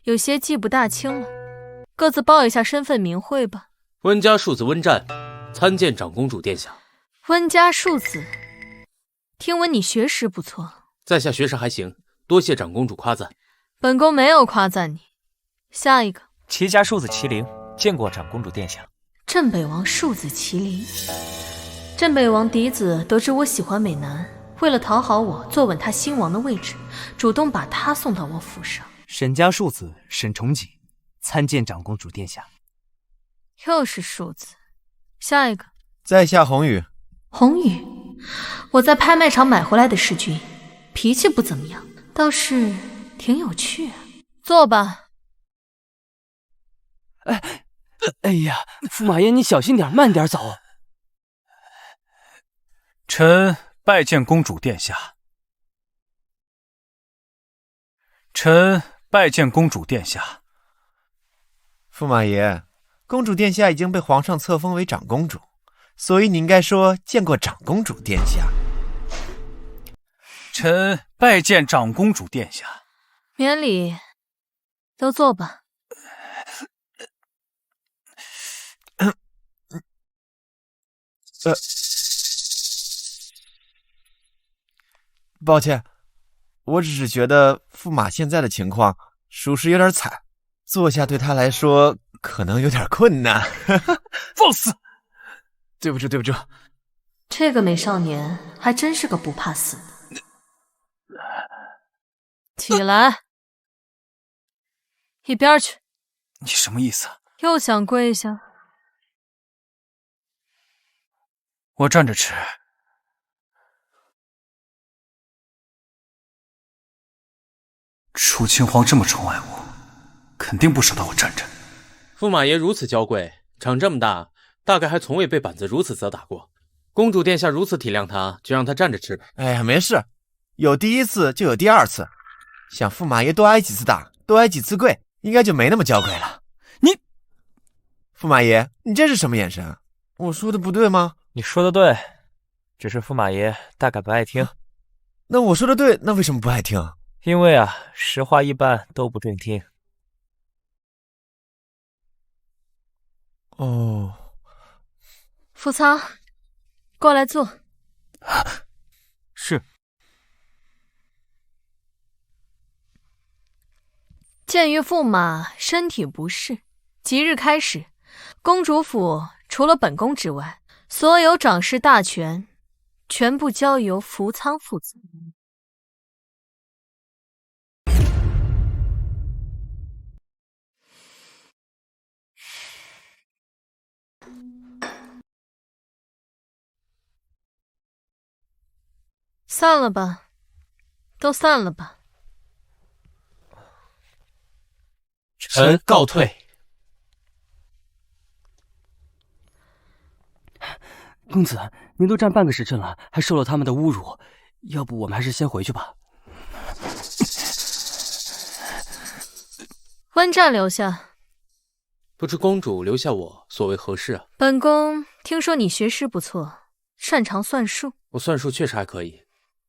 有些记不大清了，各自报一下身份名讳吧。温家庶子温战，参见长公主殿下。温家庶子，听闻你学识不错。在下学识还行，多谢长公主夸赞。本宫没有夸赞你。下一个，齐家庶子麒麟，见过长公主殿下。镇北王庶子麒麟。镇北王嫡子得知我喜欢美男，为了讨好我，坐稳他新王的位置，主动把他送到我府上。沈家庶子沈崇景，参见长公主殿下。又是庶子。下一个，在下红羽。红羽，我在拍卖场买回来的侍军，脾气不怎么样，倒是挺有趣啊。坐吧。哎呀，驸马爷，你小心点，慢点走。臣拜见公主殿下。臣拜见公主殿下。驸马爷，公主殿下已经被皇上册封为长公主，所以你应该说见过长公主殿下。臣拜见长公主殿下。免礼，都坐吧。抱歉，我只是觉得驸马现在的情况属实有点惨，坐下对他来说可能有点困难。放肆！对不住。这个美少年还真是个不怕死的。起来，一边去。你什么意思？又想跪下？我站着吃。楚清皇这么宠爱我，肯定不舍得我站着。驸马爷如此娇贵，长这么大，大概还从未被板子如此责打过。公主殿下如此体谅他，就让他站着吃吧。哎呀，没事，有第一次就有第二次，想驸马爷多挨几次打，多挨几次跪，应该就没那么娇贵了。你，驸马爷，你这是什么眼神？我说的不对吗？你说的对，只是驸马爷大概不爱听。那我说的对，那为什么不爱听？因为啊，实话一般都不中听。哦，扶仓，过来坐。是。鉴于驸马身体不适，即日开始，公主府除了本宫之外，所有掌事大权全部交由福仓负责。散了吧，都散了吧。臣告退。公子，您都站半个时辰了，还受了他们的侮辱，要不我们还是先回去吧。温战留下。不知公主留下我所为何事啊？本宫听说你学识不错，擅长算术。我算术确实还可以。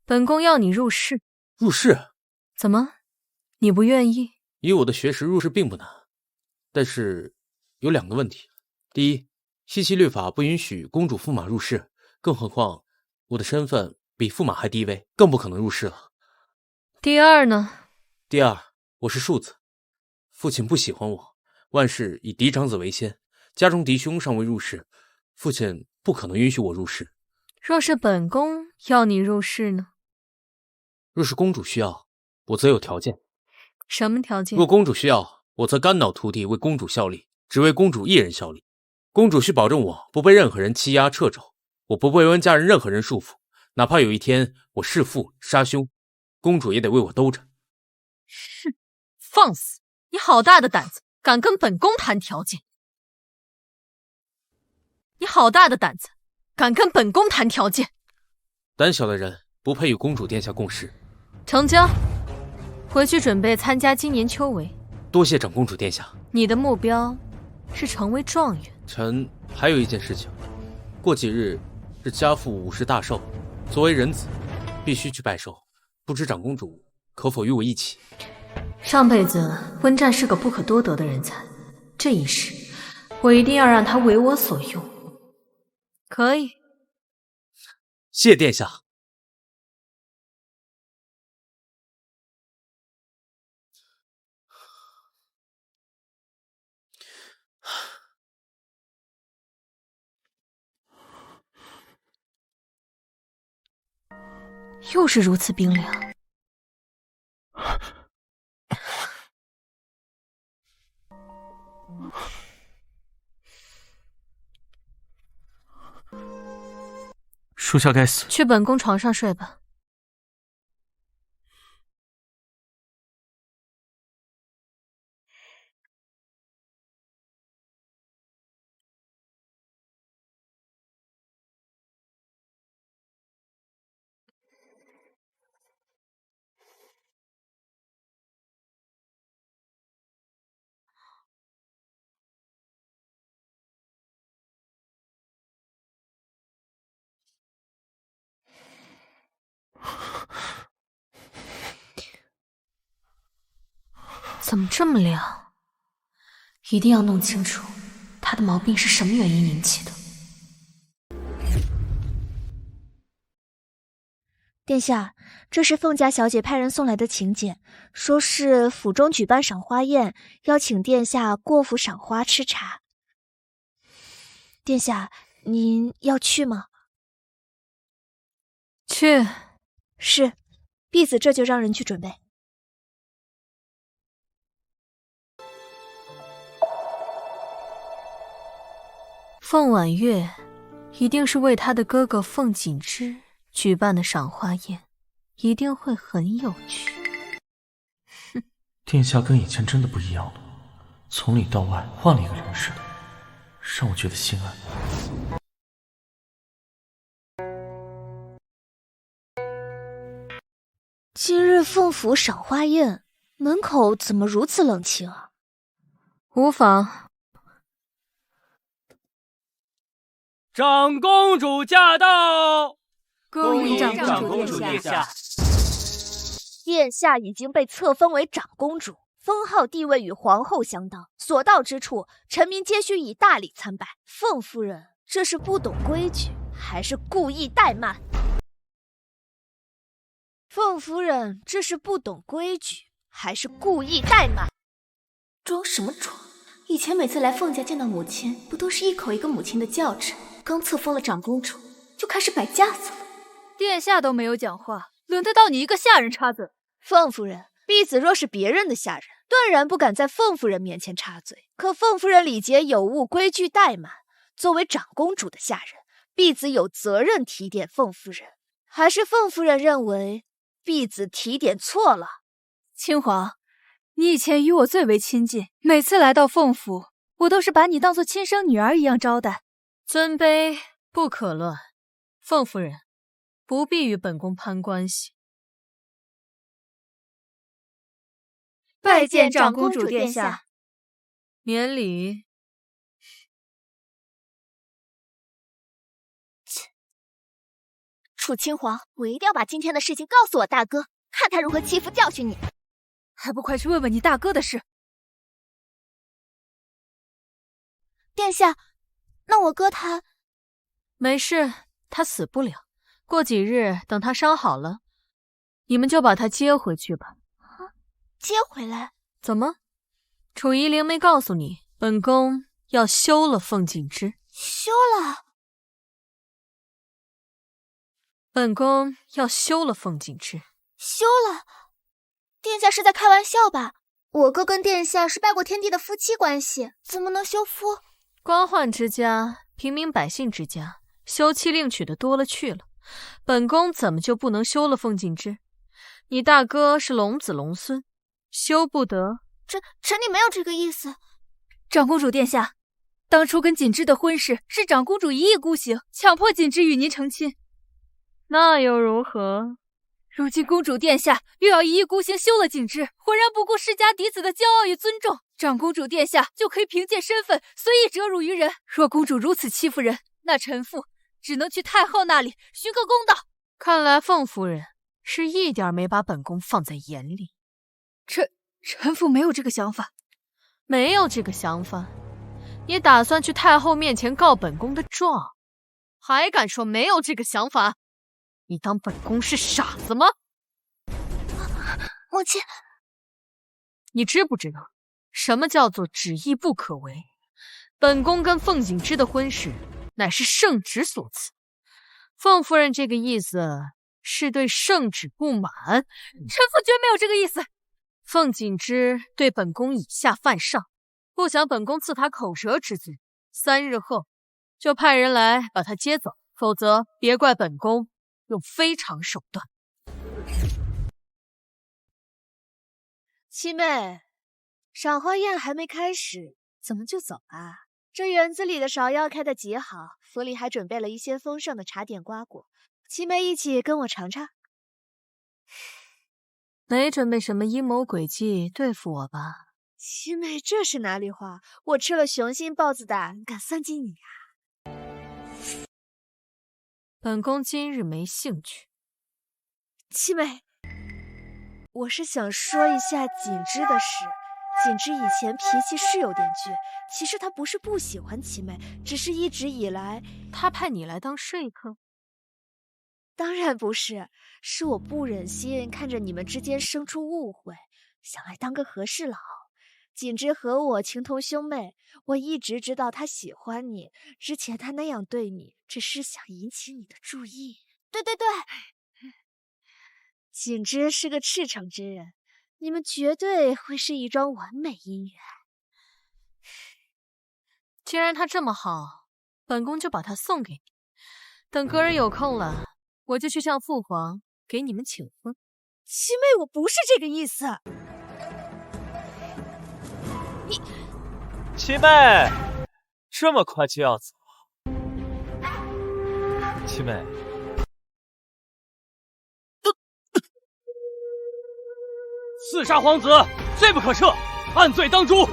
本宫要你入仕。入仕？怎么？你不愿意？以我的学识入仕并不难，但是有2个问题。第一，西岐律法不允许公主驸马入仕，更何况我的身份比驸马还低微，更不可能入仕了。第二呢？第二，我是庶子，父亲不喜欢我，万事以嫡长子为先，家中嫡兄尚未入仕，父亲不可能允许我入仕。若是本宫要你入仕呢？若是公主需要，我则有条件。什么条件？若公主需要，我则肝脑涂地为公主效力，只为公主一人效力。公主需保证我不被任何人欺压掣肘，我不被温家人任何人束缚，哪怕有一天我弑父杀兄，公主也得为我兜着。哼，放肆！你好大的胆子，敢跟本宫谈条件！你好大的胆子，敢跟本宫谈条件！胆小的人不配与公主殿下共事。成交。回去准备参加今年秋闱。多谢长公主殿下。你的目标是成为状元。臣还有一件事情，过几日是家父50大寿，作为人子，必须去拜寿。不知长公主可否与我一起？上辈子温战是个不可多得的人才，这一世我一定要让他为我所用。可以。谢殿下。又是如此冰凉。属下该死。去本宫床上睡吧。怎么这么凉？一定要弄清楚他的毛病是什么原因引起的。殿下，这是凤家小姐派人送来的请柬，说是府中举办赏花宴，邀请殿下过府赏花吃茶。殿下，您要去吗？去。是，婢子这就让人去准备。凤婉月一定是为他的哥哥凤锦之举办的赏花宴，一定会很有趣。哼，殿下跟以前真的不一样了，从里到外换了一个人似的，让我觉得心安。今日凤府赏花宴，门口怎么如此冷清啊？无妨。长公主驾到！恭迎长公主殿下。殿下已经被册封为长公主，封号地位与皇后相当，所到之处，臣民皆须以大礼参拜。凤夫人，这是不懂规矩，还是故意怠慢？凤夫人，这是不懂规矩，还是故意怠慢？装什么装？以前每次来凤家见到母亲，不都是一口一个母亲的叫着？刚册封了长公主，就开始摆架子了。殿下都没有讲话，轮得到你一个下人插嘴？凤夫人，婢子若是别人的下人，断然不敢在凤夫人面前插嘴。可凤夫人礼节有误，规矩怠慢，作为长公主的下人，婢子有责任提点凤夫人。还是凤夫人认为婢子提点错了？亲皇，你以前与我最为亲近，每次来到凤府，我都是把你当作亲生女儿一样招待。尊卑不可乱，凤夫人不必与本宫攀关系。拜见长公主殿下。免礼。楚亲皇，我一定要把今天的事情告诉我大哥，看他如何欺负教训你。还不快去问问你大哥的事。殿下，那我哥他……没事，他死不了。过几日等他伤好了，你们就把他接回去吧。接回来？怎么？楚夷陵没告诉你，本宫要休了凤锦之。休了？本宫要休了凤锦之。休了？殿下是在开玩笑吧？我哥跟殿下是拜过天地的夫妻关系，怎么能休夫？官宦之家，平民百姓之家，休妻另娶的多了去了。本宫怎么就不能休了凤锦之？你大哥是龙子龙孙，休不得。臣女没有这个意思。长公主殿下，当初跟锦之的婚事是长公主一意孤行，强迫锦之与您成亲。那又如何？如今公主殿下又要一意孤行休了锦之，浑然不顾世家嫡子的骄傲与尊重，长公主殿下就可以凭借身份随意折辱于人。若公主如此欺负人，那臣妇只能去太后那里寻个公道。看来凤夫人是一点没把本宫放在眼里。臣妇没有这个想法。没有这个想法？你打算去太后面前告本宫的状，还敢说没有这个想法？你当本宫是傻子吗？母亲，你知不知道什么叫做旨意不可违？本宫跟凤锦之的婚事乃是圣旨所赐，凤夫人这个意思是对圣旨不满。臣妇绝没有这个意思。凤锦之对本宫以下犯上，不想本宫赐他口舌之罪，3日后就派人来把他接走，否则别怪本宫用非常手段。七妹，赏花宴还没开始，怎么就走啊？这园子里的芍药开得极好，府里还准备了一些丰盛的茶点瓜果，七妹一起跟我尝尝。没准备什么阴谋诡计对付我吧？七妹，这是哪里话？我吃了雄心豹子胆，敢算计你啊？本宫今日没兴趣。七妹，我是想说一下锦之的事。锦之以前脾气是有点倔，其实他不是不喜欢七妹，只是一直以来……他派你来当说客？当然不是，是我不忍心看着你们之间生出误会，想来当个和事佬。锦之和我情同兄妹，我一直知道他喜欢你，之前他那样对你，只是想引起你的注意。对，锦之是个赤诚之人，你们绝对会是一桩完美姻缘。既然他这么好，本宫就把他送给你。等哥儿有空了，我就去向父皇给你们请婚。七妹，我不是这个意思。你，七妹，这么快就要走？七妹，刺杀皇子，罪不可赦，按罪当诛。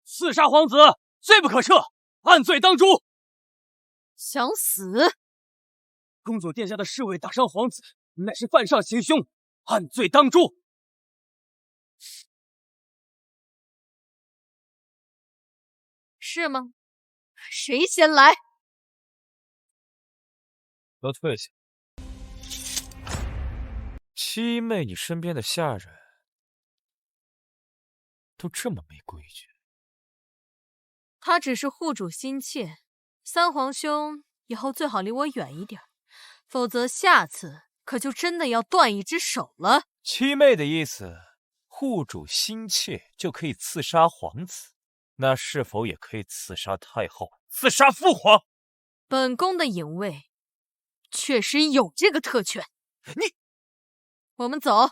刺杀皇子，罪不可赦，按罪当诛。想死？公主殿下的侍卫打伤皇子，乃是犯上行凶，按罪当诛。是吗？谁先来？都退下。七妹，你身边的下人都这么没规矩。他只是护主心切，三皇兄以后最好离我远一点，否则下次可就真的要断一只手了。七妹的意思，护主心切就可以刺杀皇子，那是否也可以刺杀太后，刺杀父皇？本宫的影卫确实有这个特权。我们走。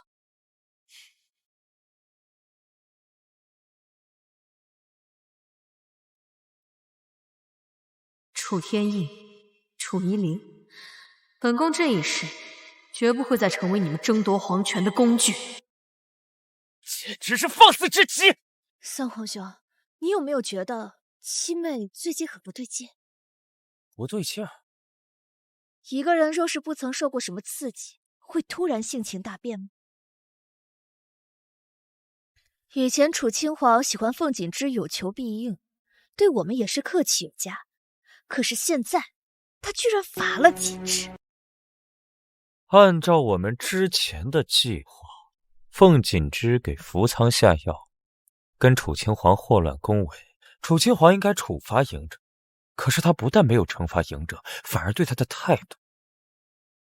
楚天意，楚夷陵，本宫这一世绝不会再成为你们争夺皇权的工具。简直是放肆之极！三皇兄，你有没有觉得七妹最近很不对劲？不对劲儿。一个人若是不曾受过什么刺激，会突然性情大变吗？以前楚清华喜欢凤锦之有求必应，对我们也是客气有加。可是现在，他居然罚了锦之。按照我们之前的计划，凤锦之给福仓下药，跟楚清皇祸乱宫闱，楚清皇应该处罚嬴者。可是他不但没有惩罚嬴者，反而对他的态度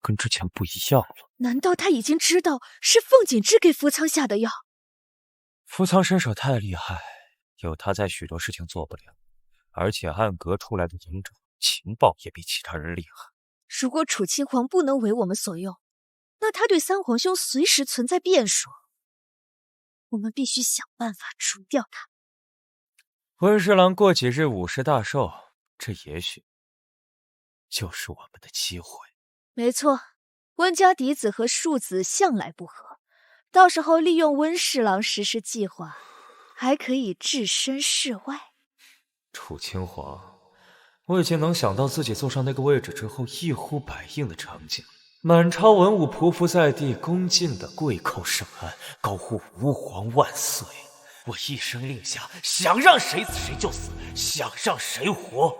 跟之前不一样了。难道他已经知道是凤锦之给福仓下的药？福仓身手太厉害，有他在许多事情做不了，而且暗格出来的嬴者情报也比其他人厉害。如果楚清皇不能为我们所用，那他对三皇兄随时存在变数。我们必须想办法除掉他。温侍郎过几日50大寿，这也许就是我们的机会。没错，温家嫡子和庶子向来不和，到时候利用温侍郎实施计划，还可以置身事外。楚清皇，我已经能想到自己坐上那个位置之后一呼百应的场景。满朝文武匍匐在地，恭敬的跪叩圣安，高呼吾皇万岁。我一声令下，想让谁死谁就死，想让谁活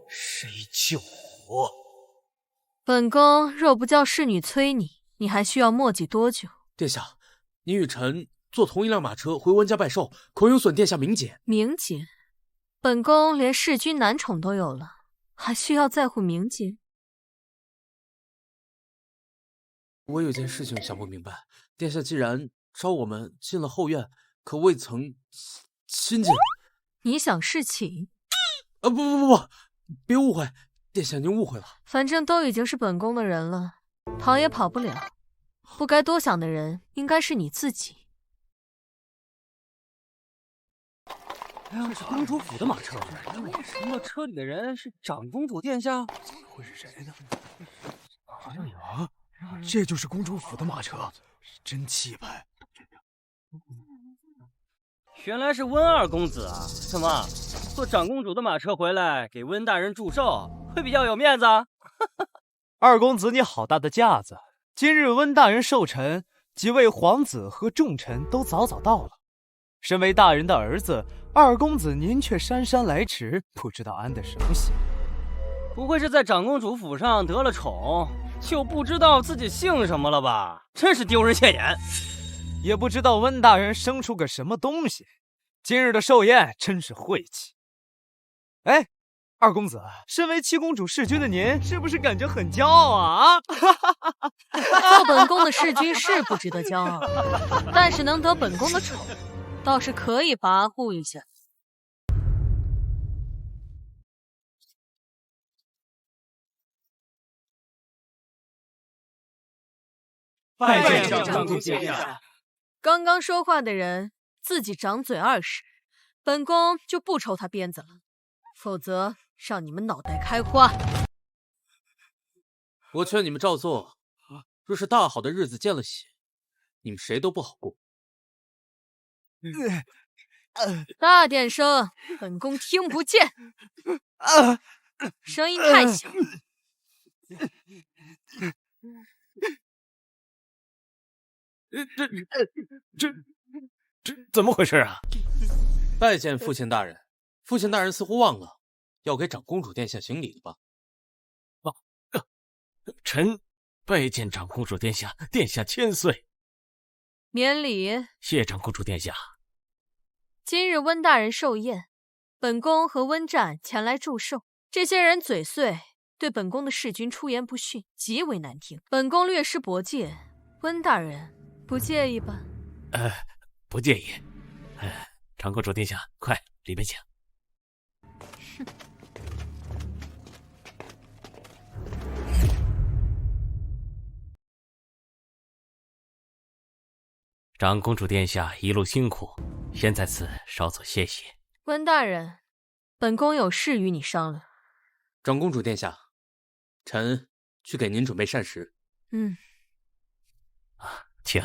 谁就活。本宫若不叫侍女催你，你还需要墨迹多久？殿下，您与臣坐同一辆马车回温家拜寿，恐有损殿下名节。名节？本宫连弑君男宠都有了，还需要在乎名节？我有件事情想不明白，殿下既然招我们进了后院，可未曾亲近。你想侍寝？不，别误会，殿下您误会了。反正都已经是本宫的人了，逃也跑不了。不该多想的人应该是你自己。这是公主府的马车，为什么车里的人是长公主殿下？会是谁呢？啊，这就是公主府的马车，真气派。原来是温二公子啊！怎么坐长公主的马车回来给温大人祝寿，会比较有面子啊？二公子，你好大的架子！今日温大人寿辰，几位皇子和重臣都早早到了。身为大人的儿子，二公子您却姗姗来迟，不知道安的什么心？不会是在长公主府上得了宠，就不知道自己姓什么了吧？真是丢人现眼！也不知道温大人生出个什么东西。今日的寿宴真是晦气。哎，二公子，身为七公主弑君的您，是不是感觉很骄傲啊？做本宫的弑君是不值得骄傲，但是能得本宫的宠，倒是可以跋扈一下。拜见长公主殿下。刚刚说话的人自己掌嘴20，本宫就不抽他鞭子了，否则让你们脑袋开花。我劝你们照做，若是大好的日子见了血，你们谁都不好过。大点声，本宫听不见。声音太小。这怎么回事啊？拜见父亲大人。父亲大人似乎忘了要给长公主殿下行礼了吧？臣拜见长公主殿下，殿下千岁。免礼。谢长公主殿下。今日温大人寿宴，本宫和温战前来祝寿。这些人嘴碎，对本宫的弑君出言不逊，极为难听。本宫略施薄戒，温大人不介意吧？不介意。长公主殿下，快里面请。长公主殿下一路辛苦，先在此稍作歇息。温大人，本宫有事与你商量。长公主殿下，臣去给您准备膳食。请。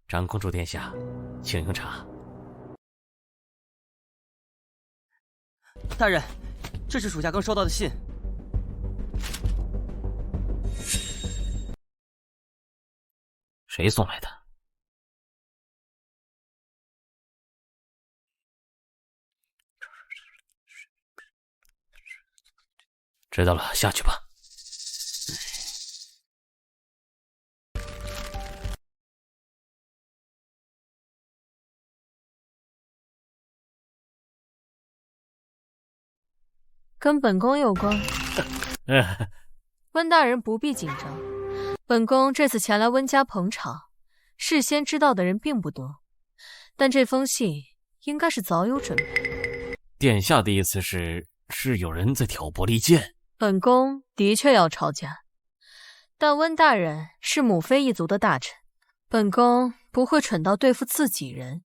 长公主殿下，请用茶。大人，这是属下刚收到的信。谁送来的？知道了，下去吧。跟本宫有关。温大人不必紧张，本宫这次前来温家捧场，事先知道的人并不多，但这封信应该是早有准备。殿下的意思是有人在挑拨离间？本宫的确要抄家，但温大人是母妃一族的大臣，本宫不会蠢到对付自己人。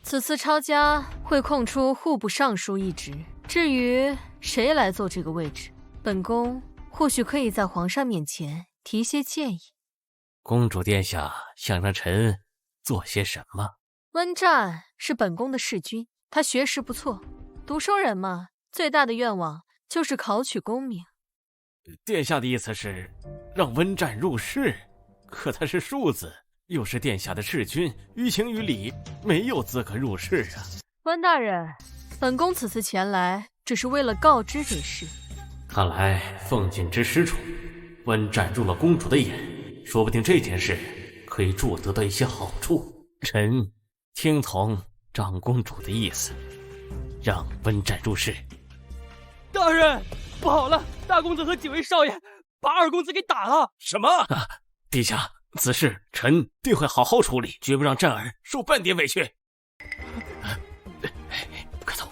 此次抄家会空出户部尚书一职，至于谁来做这个位置，本宫或许可以在皇上面前提些建议。公主殿下想让臣做些什么？温战是本宫的侍君，他学识不错，读书人嘛，最大的愿望就是考取功名。殿下的意思是让温战入仕，可他是庶子，又是殿下的侍君，于情于理没有资格入仕啊。温大人，本宫此次前来只是为了告知这事。看来凤锦之失宠，温战入了公主的眼，说不定这件事可以助我得到一些好处。臣听从长公主的意思，让温战入仕。大人，不好了，大公子和几位少爷把二公子给打了。什么？陛下，此事臣定会好好处理，绝不让战儿受半点委屈。快走！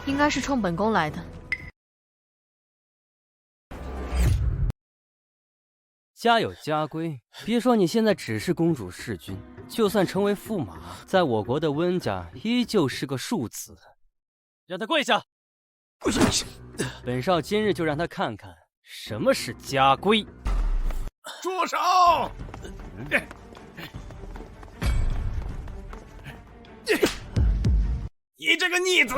应该是冲本宫来的。家有家规，别说你现在只是公主侍君，就算成为驸马，在我国的温家依旧是个庶子。让他跪下！跪下！本少今日就让他看看什么是家规。住手！你这个逆子，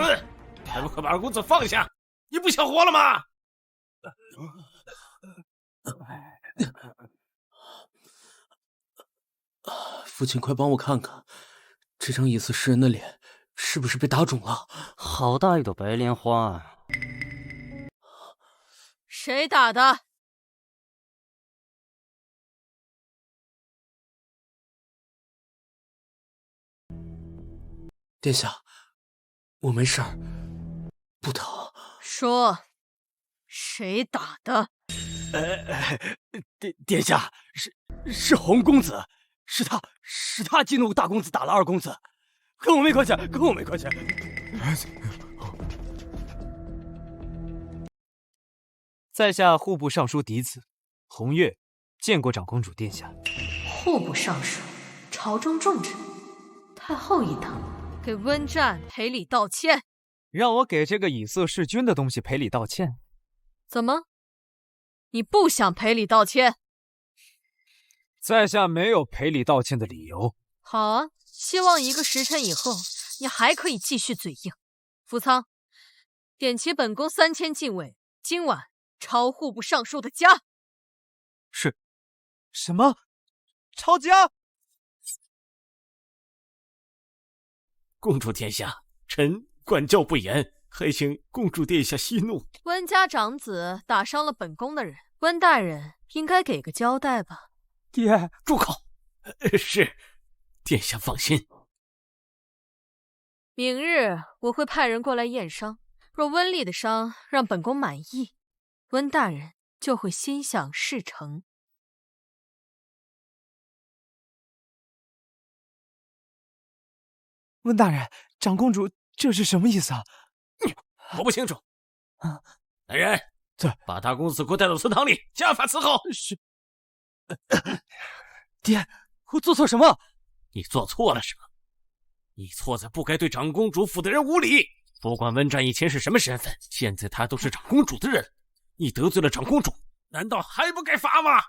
还不快把二公子放下！你不想活了吗？父亲，快帮我看看，这张疑似是人的脸是不是被打肿了？好大一朵白莲花啊！谁打的？殿下，我没事儿，不疼。说，谁打的？殿下，是洪公子，是他激怒大公子打了二公子，跟我没关系，跟我没关系。在下户部尚书嫡子洪月，见过长公主殿下。户部尚书，朝中重臣，太后一等。给温战赔礼道歉。让我给这个以色弑君的东西赔礼道歉？怎么？你不想赔礼道歉？在下没有赔礼道歉的理由。好啊，希望1个时辰以后，你还可以继续嘴硬。福仓，点齐本宫3000禁卫，今晚抄户部尚书的家。是。什么？抄家？公主殿下，臣管教不严，还请公主殿下息怒。温家长子打伤了本宫的人，温大人应该给个交代吧？爹，住口！是，殿下放心。明日我会派人过来验伤，若温丽的伤让本宫满意，温大人就会心想事成。温大人，长公主这是什么意思啊？我不清楚。来人，把大公子给我带到祠堂里，加法伺候。是。爹，我做错什么？你做错了什么？你错在不该对长公主府的人无礼。不管温战以前是什么身份，现在他都是长公主的人。你得罪了长公主，难道还不该罚吗？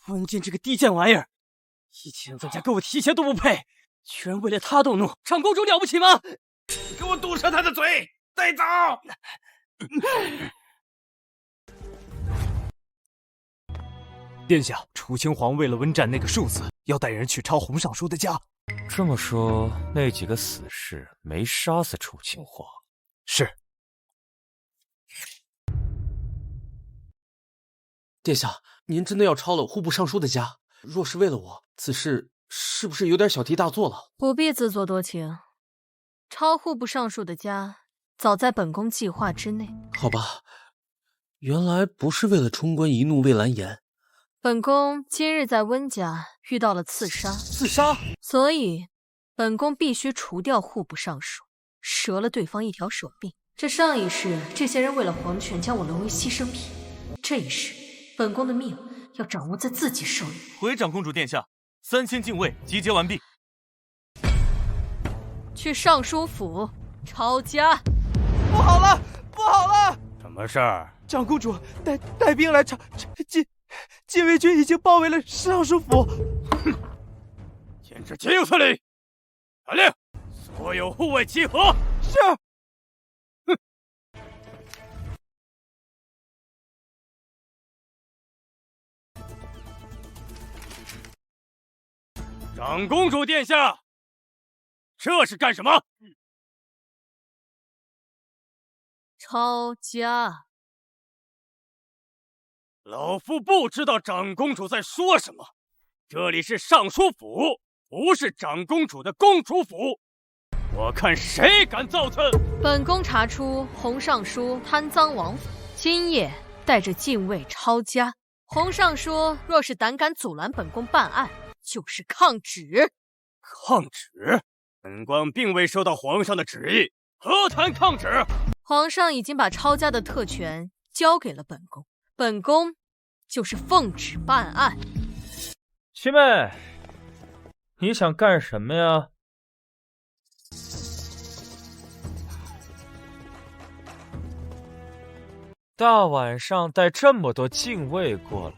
温静这个低贱玩意儿，以前在家给我提鞋都不配，居然为了他动怒，长公主了不起吗？给我堵上他的嘴，带走！殿下，楚清皇为了温战那个庶子，要带人去抄洪尚书的家。这么说，那几个死士没杀死楚清皇？是。殿下，您真的要抄了户部尚书的家？若是为了我，此事是不是有点小题大做了？不必自作多情，抄户部尚书的家早在本宫计划之内。好吧，原来不是为了冲冠一怒为蓝颜。本宫今日在温家遇到了刺杀，所以本宫必须除掉户部尚书，折了对方一条手臂。这上一世，这些人为了皇权将我沦为牺牲品，这一世，本宫的命要掌握在自己手里。回长公主殿下，3000禁卫集结完毕。去尚书府抄家。不好了，不好了！什么事儿？长公主带兵来抄禁卫军已经包围了尚书府。简直岂有此理！传令，所有护卫集合。是。长公主殿下，这是干什么？抄家。老夫不知道长公主在说什么。这里是尚书府，不是长公主的公主府。我看谁敢造次！本宫查出洪尚书贪赃枉法，今夜带着禁卫抄家。洪尚书若是胆敢阻拦本宫办案，就是抗旨。抗旨？本官并未收到皇上的旨意，何谈抗旨？皇上已经把抄家的特权交给了本宫，本宫就是奉旨办案。七妹，你想干什么呀？大晚上带这么多禁卫过来，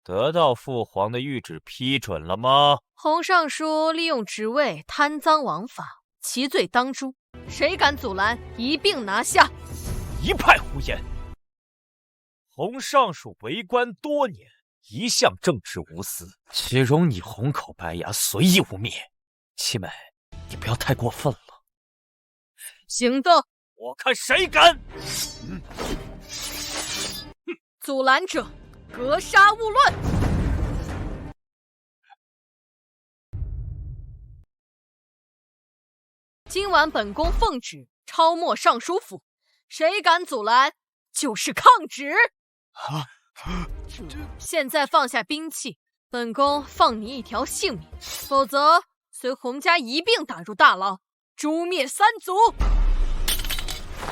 得到父皇的谕旨批准了吗？洪尚书利用职位贪赃枉法，其罪当诛，谁敢阻拦，一并拿下。一派胡言！洪尚书为官多年，一向正直无私，岂容你红口白牙随意污蔑？七妹，你不要太过分了。行动！我看谁敢！阻拦者，格杀勿论！今晚本宫奉旨抄没尚书府，谁敢阻拦，就是抗旨。现在放下兵器，本宫放你一条性命，否则随洪家一并打入大牢，诛灭三族。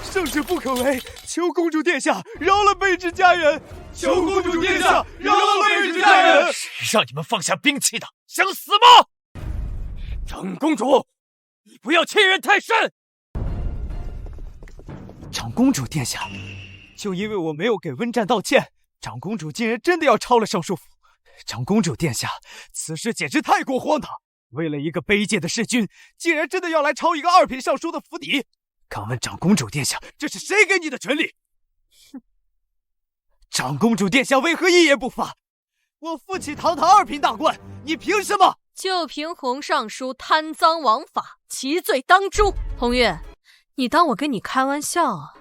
圣旨不可违，求公主殿下饶了卑职家人。求公主殿下饶了卑职家人。谁让你们放下兵器的？想死吗？长公主，你不要欺人太甚！长公主殿下，就因为我没有给温战道歉，长公主竟然真的要抄了尚书府，长公主殿下，此事简直太过荒唐！为了一个卑贱的弑君，竟然真的要来抄一个二品尚书的府邸？敢问长公主殿下，这是谁给你的权利？哼！长公主殿下为何一言不发？我父亲堂堂二品大官，你凭什么？就凭洪尚书贪赃枉法，其罪当诛。红月，你当我跟你开玩笑啊？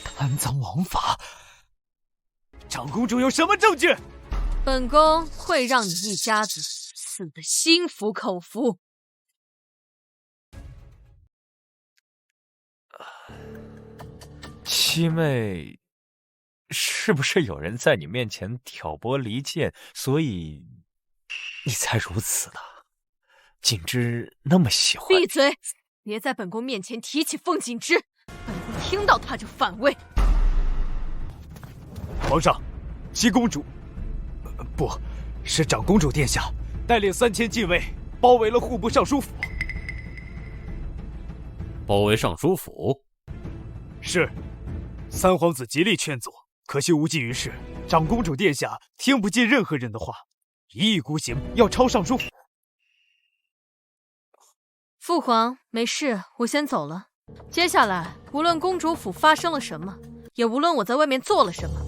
贪赃枉法？长公主有什么证据？本宫会让你一家子死得心服口服。七妹，是不是有人在你面前挑拨离间，所以你才如此的？景之那么喜欢……闭嘴！别在本宫面前提起凤锦之，本宫听到他就反胃。皇上，七公主，不是长公主殿下带领3000禁卫包围了户部尚书府。包围尚书府？是。三皇子极力劝阻，可惜无济于事。长公主殿下听不进任何人的话，一意孤行要抄尚书府。父皇，没事，我先走了。接下来，无论公主府发生了什么，也无论我在外面做了什么，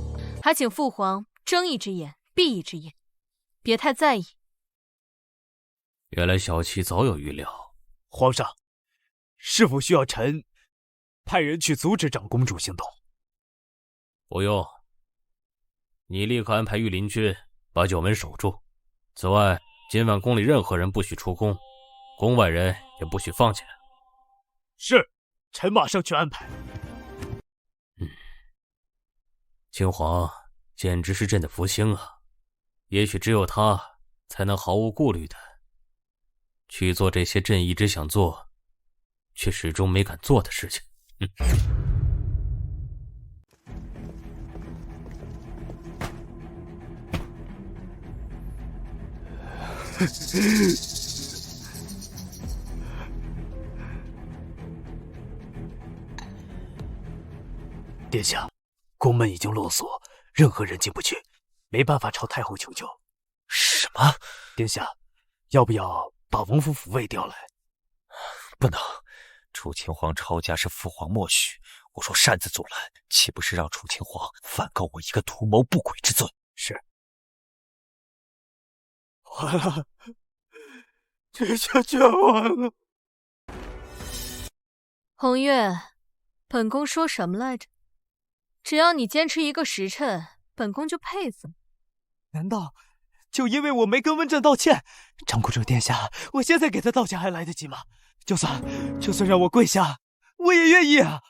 还请父皇睁一只眼闭一只眼，别太在意。原来小七早有预料。皇上，是否需要臣派人去阻止长公主行动？不用，你立刻安排御林军把九门守住。此外，今晚宫里任何人不许出宫，宫外人也不许放进来。是，臣马上去安排。青皇简直是朕的福星啊！也许只有他才能毫无顾虑的去做这些朕一直想做，却始终没敢做的事情。殿下，宫门已经落锁，任何人进不去，没办法朝太后求救。什么？殿下，要不要把王府府尉调来？不能，楚秦皇抄家是父皇默许，我若擅自阻拦，岂不是让楚秦皇反告我一个图谋不轨之罪？是。完了，这下全完了。红月，本宫说什么来着？只要你坚持1个时辰，本宫就佩服你。难道就因为我没跟温正道歉？长公主殿下，我现在给他道歉还来得及吗？就算让我跪下，我也愿意啊。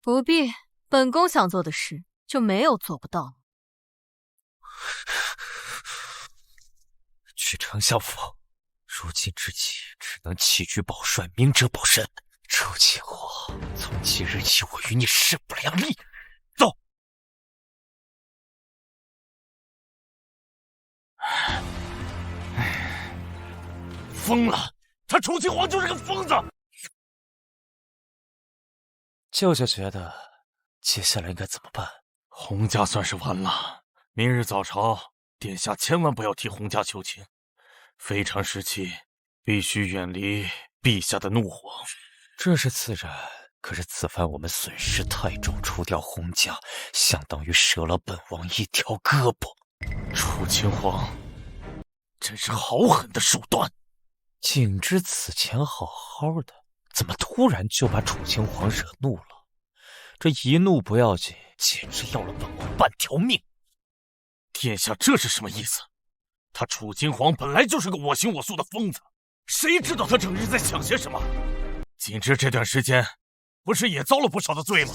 不必，本宫想做的事就没有做不到。去丞相府，如今之计只能弃车保帅，明哲保身。楚秦皇，从今日起，我与你势不两立。走。疯了！他楚秦皇就是个疯子。舅舅觉得接下来应该怎么办？洪家算是完了。明日早朝，殿下千万不要替洪家求情。非常时期，必须远离陛下的怒火。这是自然，可是此番我们损失太重，除掉洪家，相当于折了本王一条胳膊。楚秦皇真是好狠的手段。景之此前好好的，怎么突然就把楚秦皇惹怒了？这一怒不要紧，简直要了本王半条命。殿下这是什么意思？他楚秦皇本来就是个我行我素的疯子，谁知道他整日在想些什么？景之这段时间不是也遭了不少的罪吗？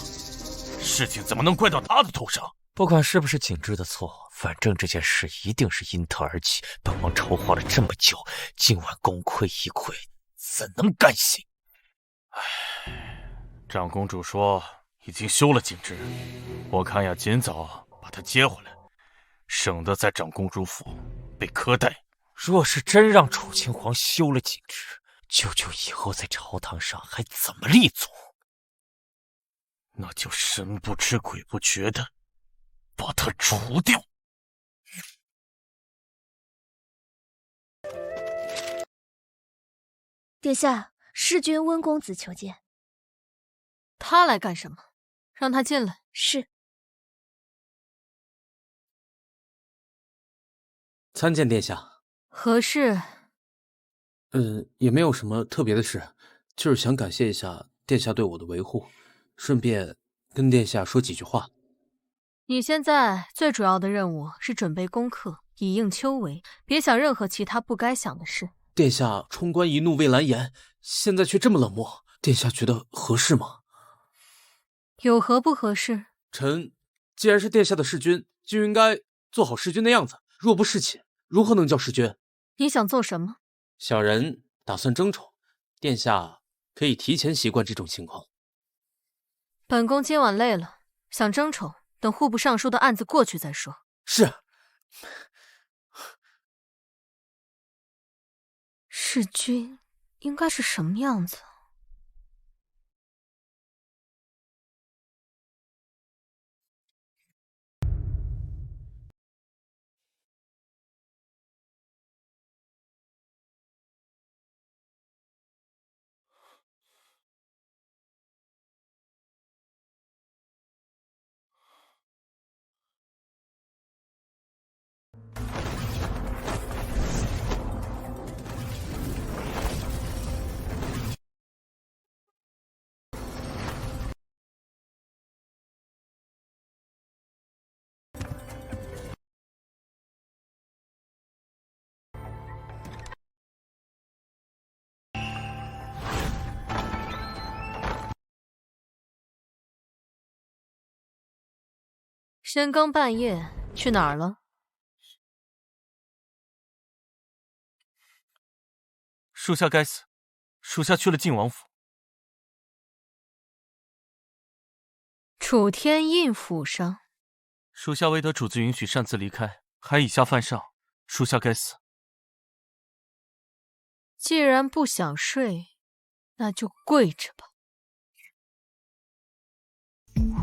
事情怎么能怪到他的头上？不管是不是景之的错，反正这件事一定是因他而起。本王筹划了这么久，今晚功亏一篑，怎能甘心？长公主说已经休了景之，我看要尽早把他接回来，省得在长公主府被苛待。若是真让楚秦皇休了景之，舅舅以后在朝堂上还怎么立足？那就神不知鬼不觉的把他除掉。殿下，侍君温公子求见。他来干什么？让他进来。是。参见殿下。何事？也没有什么特别的事，就是想感谢一下殿下对我的维护，顺便跟殿下说几句话。你现在最主要的任务是准备功课，以应秋闱，别想任何其他不该想的事。殿下冲冠一怒为蓝颜，现在却这么冷漠，殿下觉得合适吗？有何不合适？臣既然是殿下的侍君，就应该做好侍君的样子，若不侍寝，如何能叫侍君？你想做什么？小人打算争宠，殿下可以提前习惯这种情况。本宫今晚累了，想争宠，等户部尚书的案子过去再说。是。侍君应该是什么样子？深更半夜去哪儿了？属下该死，属下去了晋王府。楚天印府上，属下未得主子允许擅自离开，还以下犯上，属下该死。既然不想睡，那就跪着吧。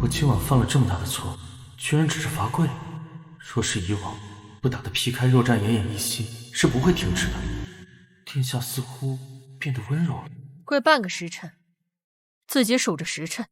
我今晚犯了这么大的错，居然只是罚跪。若是以往，不打得皮开肉绽、奄奄一息，是不会停止的。殿下似乎变得温柔了。跪半个时辰，自己数着时辰。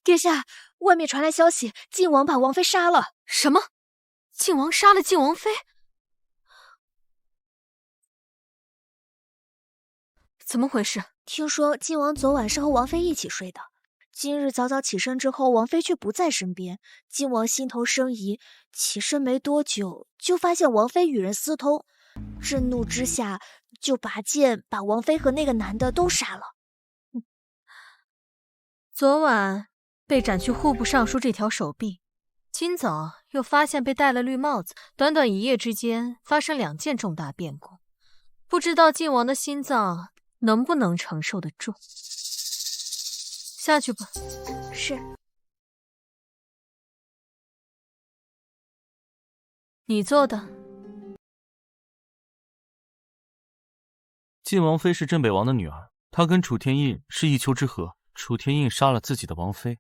殿下，外面传来消息，晋王把王妃杀了。什么？晋王杀了晋王妃？怎么回事？听说晋王昨晚是和王妃一起睡的，今日早早起身之后，王妃却不在身边。晋王心头生疑，起身没多久，就发现王妃与人私通，震怒之下就拔剑把王妃和那个男的都杀了。昨晚被斩去户部尚书这条手臂，今早又发现被戴了绿帽子，短短一夜之间发生2件重大变故，不知道晋王的心脏能不能承受得住。下去吧。是。你做的。晋王妃是镇北王的女儿，她跟楚天印是一丘之貉，楚天印杀了自己的王妃，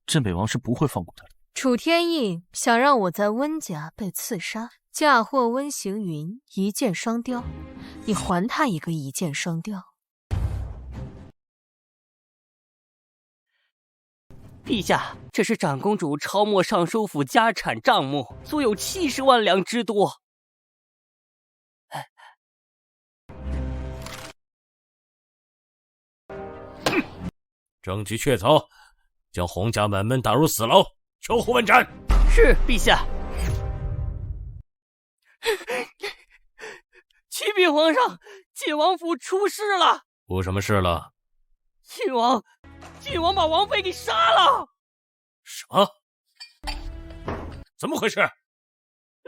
镇北王是不会放过他的。楚天印想让我在温家被刺杀，嫁祸温行云，一箭双雕，你还他一个一箭双雕。陛下，这是长公主抄没尚书府家产账目，足有70万两之多。证据确凿，将洪家满门打入死牢，秋后问斩。是，陛下。启禀皇上，晋王府出事了。出什么事了？晋王把王妃给杀了！什么？怎么回事？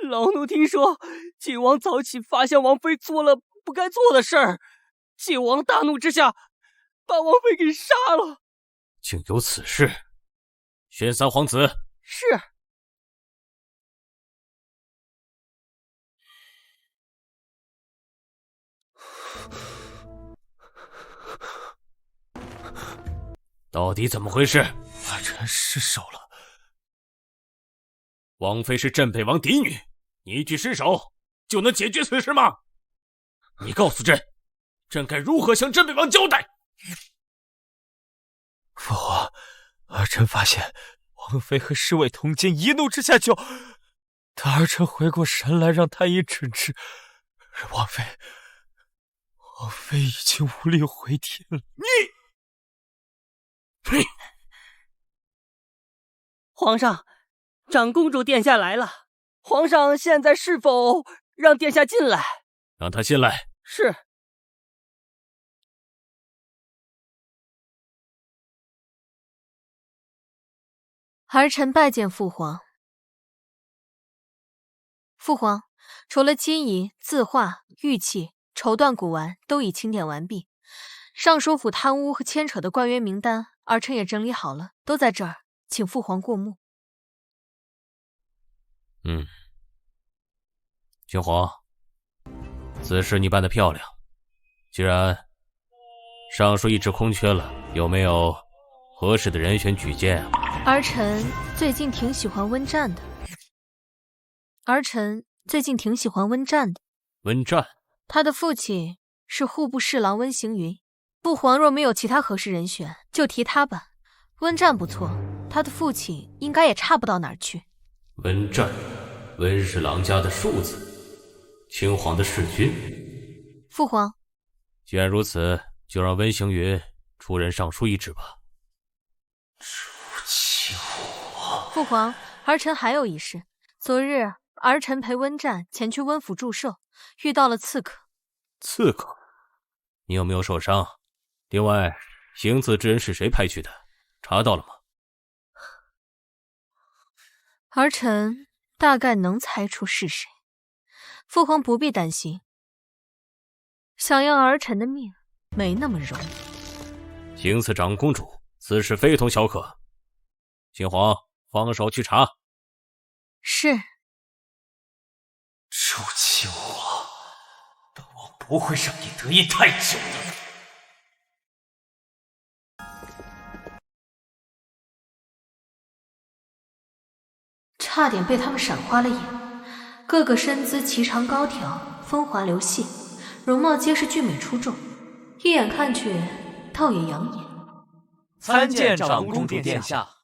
老奴听说晋王早起发现王妃做了不该做的事儿，晋王大怒之下把王妃给杀了。竟有此事！宣三皇子。是。到底怎么回事？儿臣失手了。王妃是镇北王嫡女，你一句失手就能解决此事吗？你告诉朕，朕该如何向镇北王交代？父皇，儿臣发现王妃和侍卫通奸，一怒之下就……等儿臣回过神来，让太医诊治，王妃已经无力回天了。呸！皇上，长公主殿下来了。皇上现在是否让殿下进来？让他进来。是。儿臣拜见父皇。父皇，除了金银、字画、玉器、绸缎、古玩都已清点完毕，尚书府贪污和牵扯的官员名单，儿臣也整理好了，都在这儿，请父皇过目。君皇，此事你办得漂亮。既然尚书一职空缺了，有没有合适的人选举荐啊？儿臣最近挺喜欢温战的。温战？他的父亲是户部侍郎温行云。父皇若没有其他合适人选，就提他吧。温战不错，他的父亲应该也差不到哪儿去。温战，温侍郎家的庶子，青皇的侍君。父皇，既然如此，就让温行云出任尚书一职吧。父皇，儿臣还有一事。昨日儿臣陪温战前去温府祝寿，遇到了刺客。刺客？你有没有受伤？另外，行刺之人是谁派去的？查到了吗？儿臣大概能猜出是谁。父皇不必担心，想要儿臣的命没那么容易。行刺长公主，此事非同小可。秦皇，放手去查。是。周青皇，本王不会让你得意太久了。差点被他们闪花了眼，个个身姿颀长高挑，风华流泻，容貌皆是俊美出众，一眼看去倒也养眼。参见长公主殿下。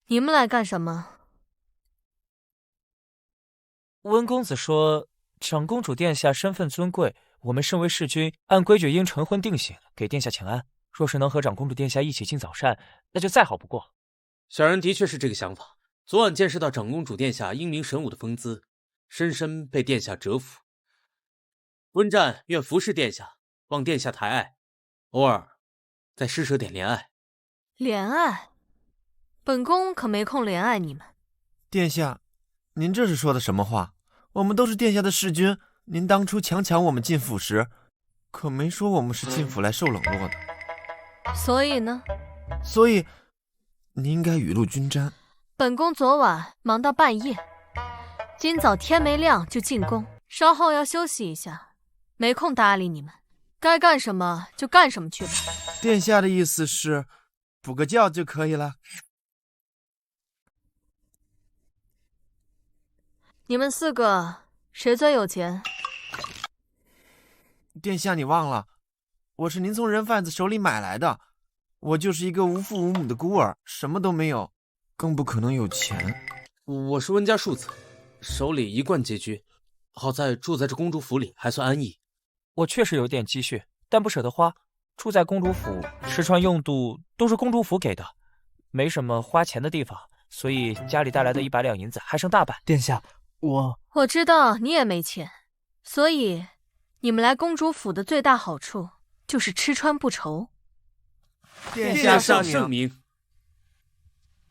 你们来干什么？温公子说，长公主殿下身份尊贵，我们身为侍君，按规矩应成婚定省，给殿下请安。若是能和长公主殿下一起进早膳，那就再好不过。小人的确是这个想法。昨晚见识到长公主殿下英明神武的风姿，深深被殿下折服。温战愿服侍殿下，望殿下抬爱，偶尔再施舍点怜爱。怜爱？本宫可没空怜爱你们。殿下，您这是说的什么话？我们都是殿下的侍君，您当初强抢我们进府时，可没说我们是进府来受冷落的。所以呢？所以您应该雨露均沾。本宫昨晚忙到半夜，今早天没亮就进宫，稍后要休息一下，没空搭理你们。该干什么就干什么去吧。殿下的意思是补个觉就可以了。你们4个谁最有钱？殿下，你忘了，我是您从人贩子手里买来的，我就是一个无父无母的孤儿，什么都没有，更不可能有钱。我是温家庶子，手里一贯拮据，好在住在这公主府里还算安逸。我确实有点积蓄，但不舍得花。住在公主府，吃穿用度都是公主府给的，没什么花钱的地方，所以家里带来的100两银子还剩大半。殿下，我知道你也没钱，所以你们来公主府的最大好处就是吃穿不愁。殿下圣明。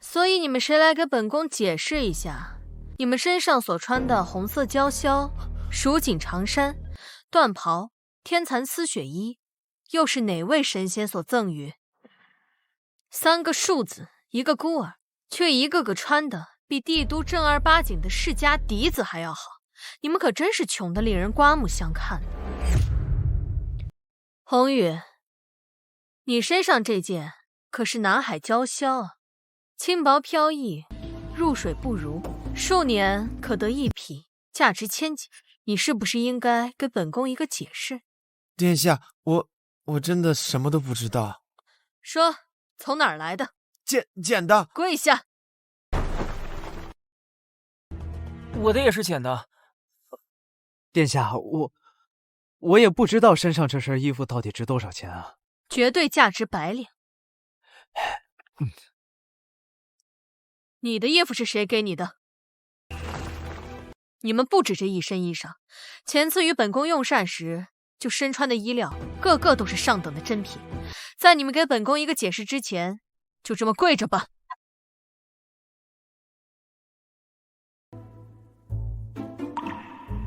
所以你们谁来给本宫解释一下，你们身上所穿的红色胶绡、蜀锦长衫、缎袍、天蚕丝血衣，又是哪位神仙所赠予？3个庶子，一个孤儿，却一个个穿的比帝都正儿八经的世家嫡子还要好，你们可真是穷得令人刮目相看。红雨，你身上这件可是南海胶绡啊，轻薄飘逸，入水不如，数年可得一匹，价值千金。你是不是应该给本宫一个解释？殿下，我真的什么都不知道。说，从哪儿来的？捡的。跪下！我的也是捡的。殿下，我也不知道身上这身衣服到底值多少钱啊？绝对价值100两。你的衣服是谁给你的？你们不止这一身衣裳，前次与本宫用膳时就身穿的衣料，个个都是上等的珍品。在你们给本宫一个解释之前，就这么跪着吧。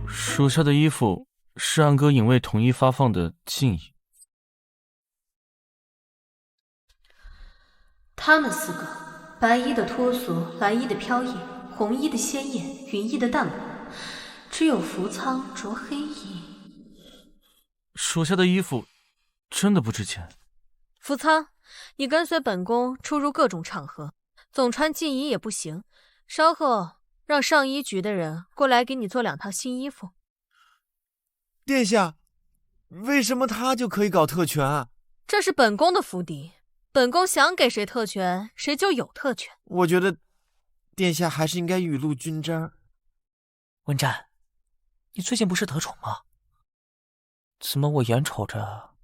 属下的衣服是暗哥影卫统一发放的敬意。他们4个，白衣的脱俗，蓝衣的飘逸，红衣的鲜艳，云衣的淡泊，只有福仓着黑衣。属下的衣服真的不值钱。福仓，你跟随本宫出入各种场合，总穿禁衣也不行。稍后让上衣局的人过来给你做2套新衣服。殿下，为什么他就可以搞特权啊？这是本宫的府邸，本宫想给谁特权，谁就有特权。我觉得殿下还是应该雨露均沾。文湛，你最近不是得宠吗？怎么我眼瞅着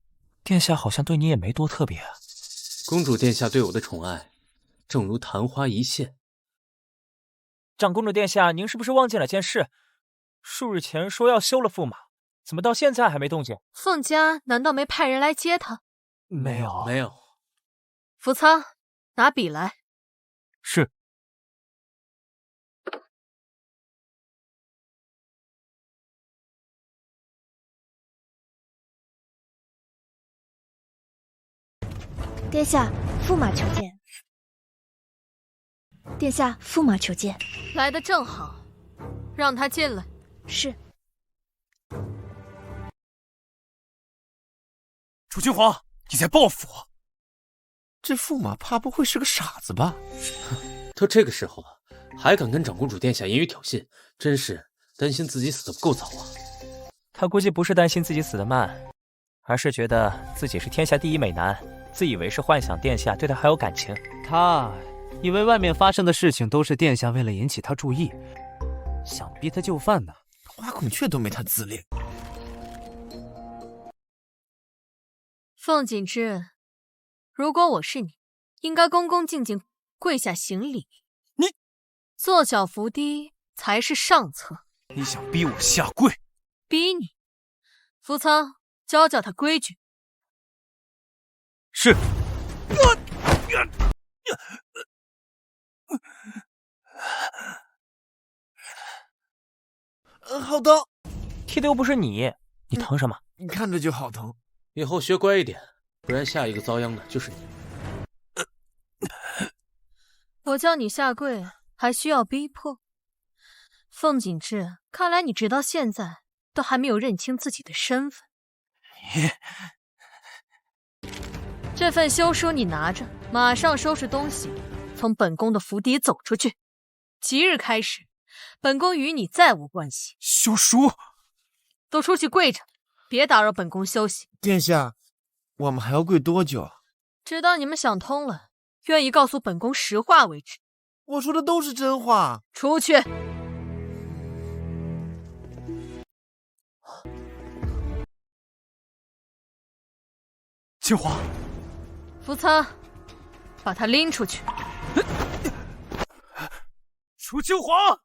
殿下好像对你也没多特别啊？公主殿下对我的宠爱，正如昙花一现。长公主殿下，您是不是忘记了件事？数日前说要休了驸马，怎么到现在还没动静？凤家难道没派人来接他？没有。福仓，拿笔来。是。殿下，驸马求见。殿下，驸马求见。来得正好，让他进来。是。楚君皇，你在报复我？这驸马怕不会是个傻子吧？都这个时候了，还敢跟长公主殿下言语挑衅，真是担心自己死得不够早啊！他估计不是担心自己死得慢，而是觉得自己是天下第一美男，自以为是幻想殿下对他还有感情。他以为外面发生的事情都是殿下为了引起他注意，想逼他就范呢。花孔雀都没他自恋。凤锦之，如果我是你，应该恭恭敬敬跪下行礼。你做小伏低才是上策。你想逼我下跪？逼你？福仓，教教他规矩。是。好疼！踢的又不是你，你疼什么？你看着就好疼。以后学乖一点，不然下一个遭殃的就是你。我叫你下跪，还需要逼迫？凤锦之，看来你直到现在都还没有认清自己的身份。这份休书你拿着，马上收拾东西，从本宫的府邸走出去。即日开始，本宫与你再无关系。休书，都出去跪着，别打扰本宫休息。殿下，我们还要跪多久？直到你们想通了，愿意告诉本宫实话为止。我说的都是真话。出去。青华，福仓，把他拎出去。楚青华，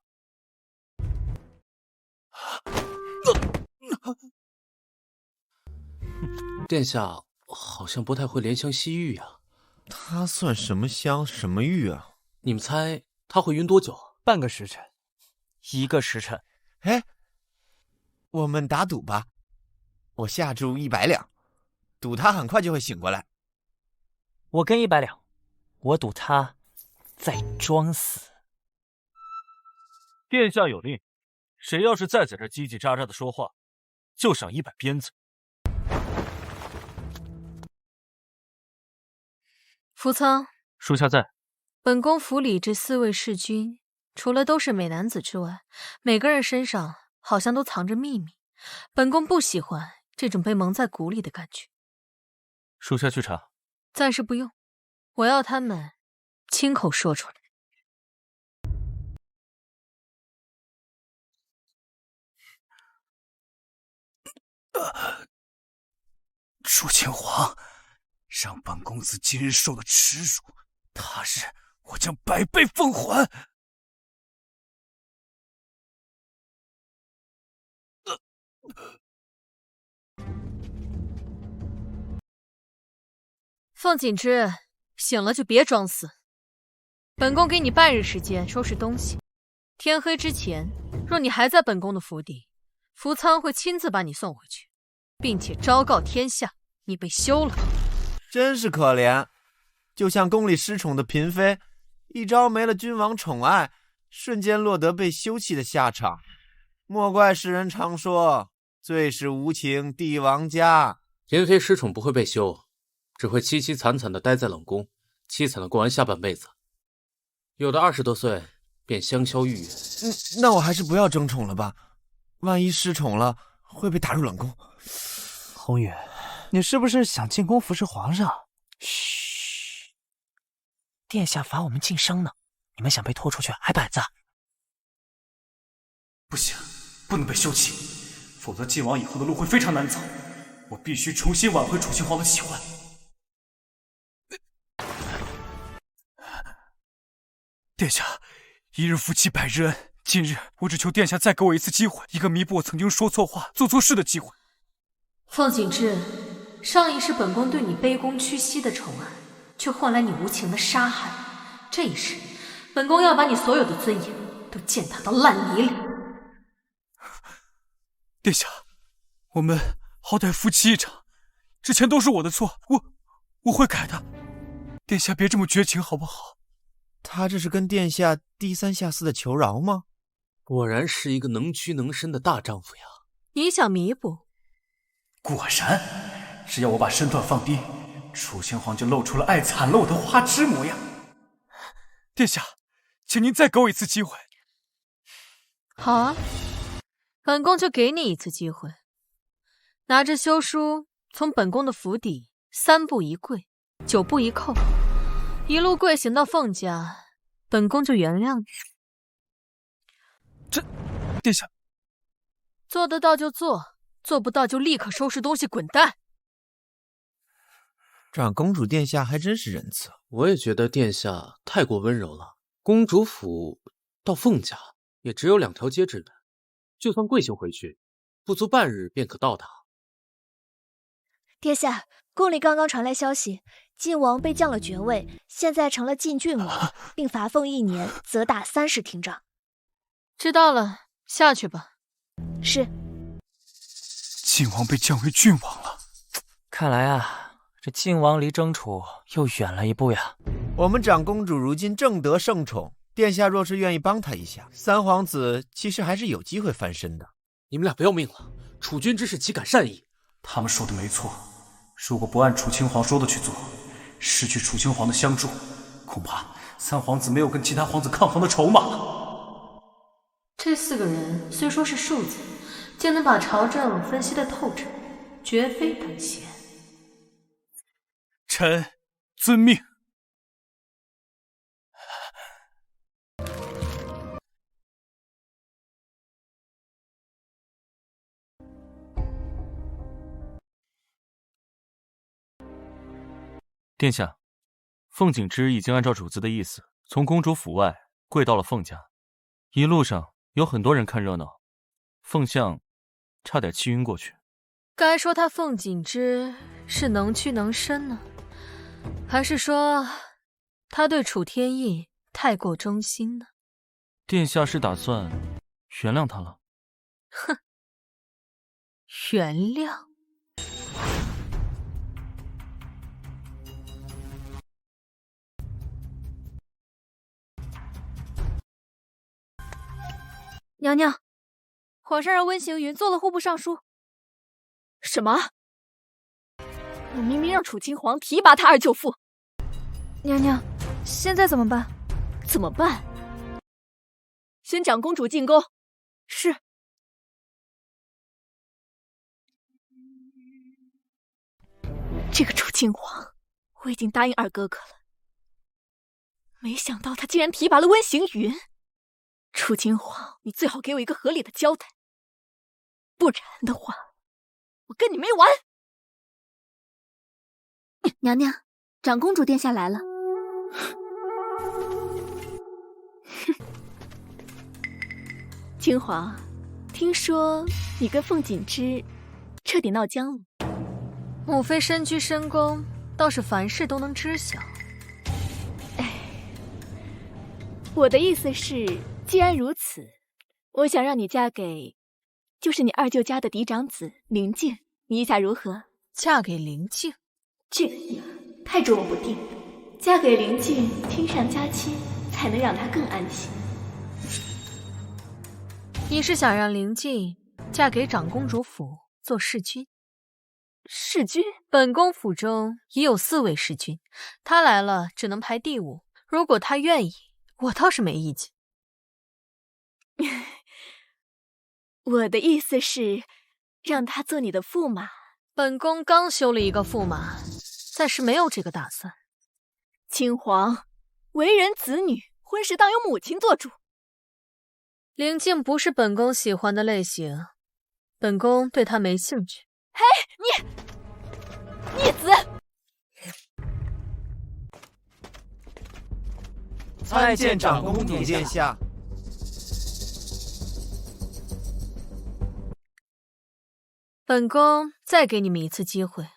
殿下好像不太会怜香惜玉啊。他算什么香什么玉啊？你们猜他会晕多久？半个时辰，1个时辰。哎，我们打赌吧，我下注100两，赌他很快就会醒过来。我跟100两，我赌他在装死。殿下有令，谁要是再在这叽叽喳喳的说话，就赏100鞭子。福仓，属下在。本宫府里这4位侍军，除了都是美男子之外，每个人身上好像都藏着秘密。本宫不喜欢这种被蒙在鼓里的感觉。属下去查。暂时不用，我要他们亲口说出来。楚清皇，让本公子今日受的耻辱，他日我将100倍奉还。凤锦之，醒了就别装死。本宫给你半日时间收拾东西，天黑之前，若你还在本宫的府邸，福仓会亲自把你送回去，并且昭告天下，你被休了。真是可怜，就像宫里失宠的嫔妃，一朝没了君王宠爱，瞬间落得被休弃的下场。莫怪世人常说，最是无情帝王家。嫔妃失宠不会被休，只会凄凄惨惨地待在冷宫，凄惨地过完下半辈子。有的20多岁便香消玉殒。那我还是不要争宠了吧，万一失宠了，会被打入冷宫。红宇，你是不是想进宫服侍皇上？嘘，殿下罚我们晋升呢，你们想被拖出去挨板子？不行，不能被休弃，否则晋王以后的路会非常难走。我必须重新挽回楚清皇的喜欢。殿下，一日夫妻百日恩，今日我只求殿下再给我一次机会，一个弥补我曾经说错话、做错事的机会。凤锦之，上一世本宫对你卑躬屈膝的宠爱，却换来你无情的杀害。这一世，本宫要把你所有的尊严都践踏到烂泥里。殿下，我们好歹夫妻一场，之前都是我的错，我会改的。殿下别这么绝情好不好？他这是跟殿下低三下四的求饶吗？果然是一个能屈能伸的大丈夫呀！你想弥补？果然，只要我把身段放低，楚清皇就露出了爱惨了我的花痴模样。殿下，请您再给我一次机会。好啊，本宫就给你一次机会，拿着休书从本宫的府邸3步一跪，9步一叩，一路跪行到凤家，本宫就原谅你。这，殿下做得到就做，做不到就立刻收拾东西滚蛋。长公主殿下还真是仁慈。我也觉得殿下太过温柔了。公主府到凤家也只有2条街之远，就算跪行回去，不足半日便可到达。殿下，宫里刚刚传来消息，晋王被降了爵位，现在成了晋郡王，并罚俸1年，责打30廷杖。知道了，下去吧。是。晋王被降为郡王了，看来啊，这晋王离争储又远了一步呀。我们长公主如今正得圣宠，殿下若是愿意帮她一下，3皇子其实还是有机会翻身的。你们俩不要命了？楚君之事岂敢善意？他们说的没错，如果不按楚清皇说的去做，失去楚清皇的相助，恐怕3皇子没有跟其他皇子抗衡的筹码了。这4个人虽说是庶子，竟能把朝政分析得透彻，绝非等闲。臣遵命。殿下，凤锦之已经按照主子的意思，从公主府外跪到了凤家。一路上有很多人看热闹，凤相差点气晕过去。该说他凤锦之是能屈能伸呢，还是说他对楚天意太过忠心呢？殿下是打算原谅他了？哼，原谅？娘娘，皇上让温行云做了户部尚书。什么？我明明让楚亲王提拔他二舅父。娘娘，现在怎么办？怎么办？先长公主进宫。是。这个楚亲王，我已经答应二哥哥了，没想到他竟然提拔了温行云。楚亲王，你最好给我一个合理的交代，不然的话，我跟你没完！娘娘，长公主殿下来了。亲皇，听说你跟凤锦之彻底闹僵了。母妃身居深宫，倒是凡事都能知晓。我的意思是，既然如此，我想让你嫁给，就是你二舅家的嫡长子林静，你意下如何？嫁给林静？这个女儿太捉摸不定，嫁给林静，亲上加亲，才能让她更安心。你是想让林静嫁给长公主府做侍君？侍君？本宫府中已有4位侍君，她来了只能排第5。如果她愿意，我倒是没意见。我的意思是，让她做你的驸马。本宫刚修了一个驸马，暂时没有这个打算。亲皇，为人子女，婚事当由母亲做主。林静不是本宫喜欢的类型，本宫对她没兴趣。嘿，你逆子！参见长公主殿下。本宫再给你们一次机会，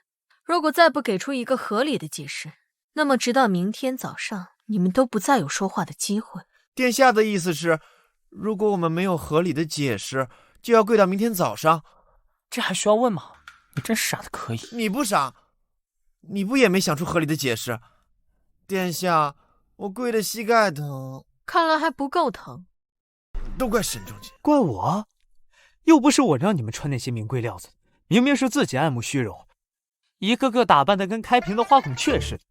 如果再不给出一个合理的解释，那么直到明天早上，你们都不再有说话的机会。殿下的意思是，如果我们没有合理的解释，就要跪到明天早上？这还需要问吗？你真傻的可以。你不傻，你不也没想出合理的解释？殿下，我跪的膝盖疼。看来还不够疼。都怪沈仲景。怪我？又不是我让你们穿那些名贵料子，明明是自己爱慕虚荣，一个个打扮的跟开屏的花孔雀似的。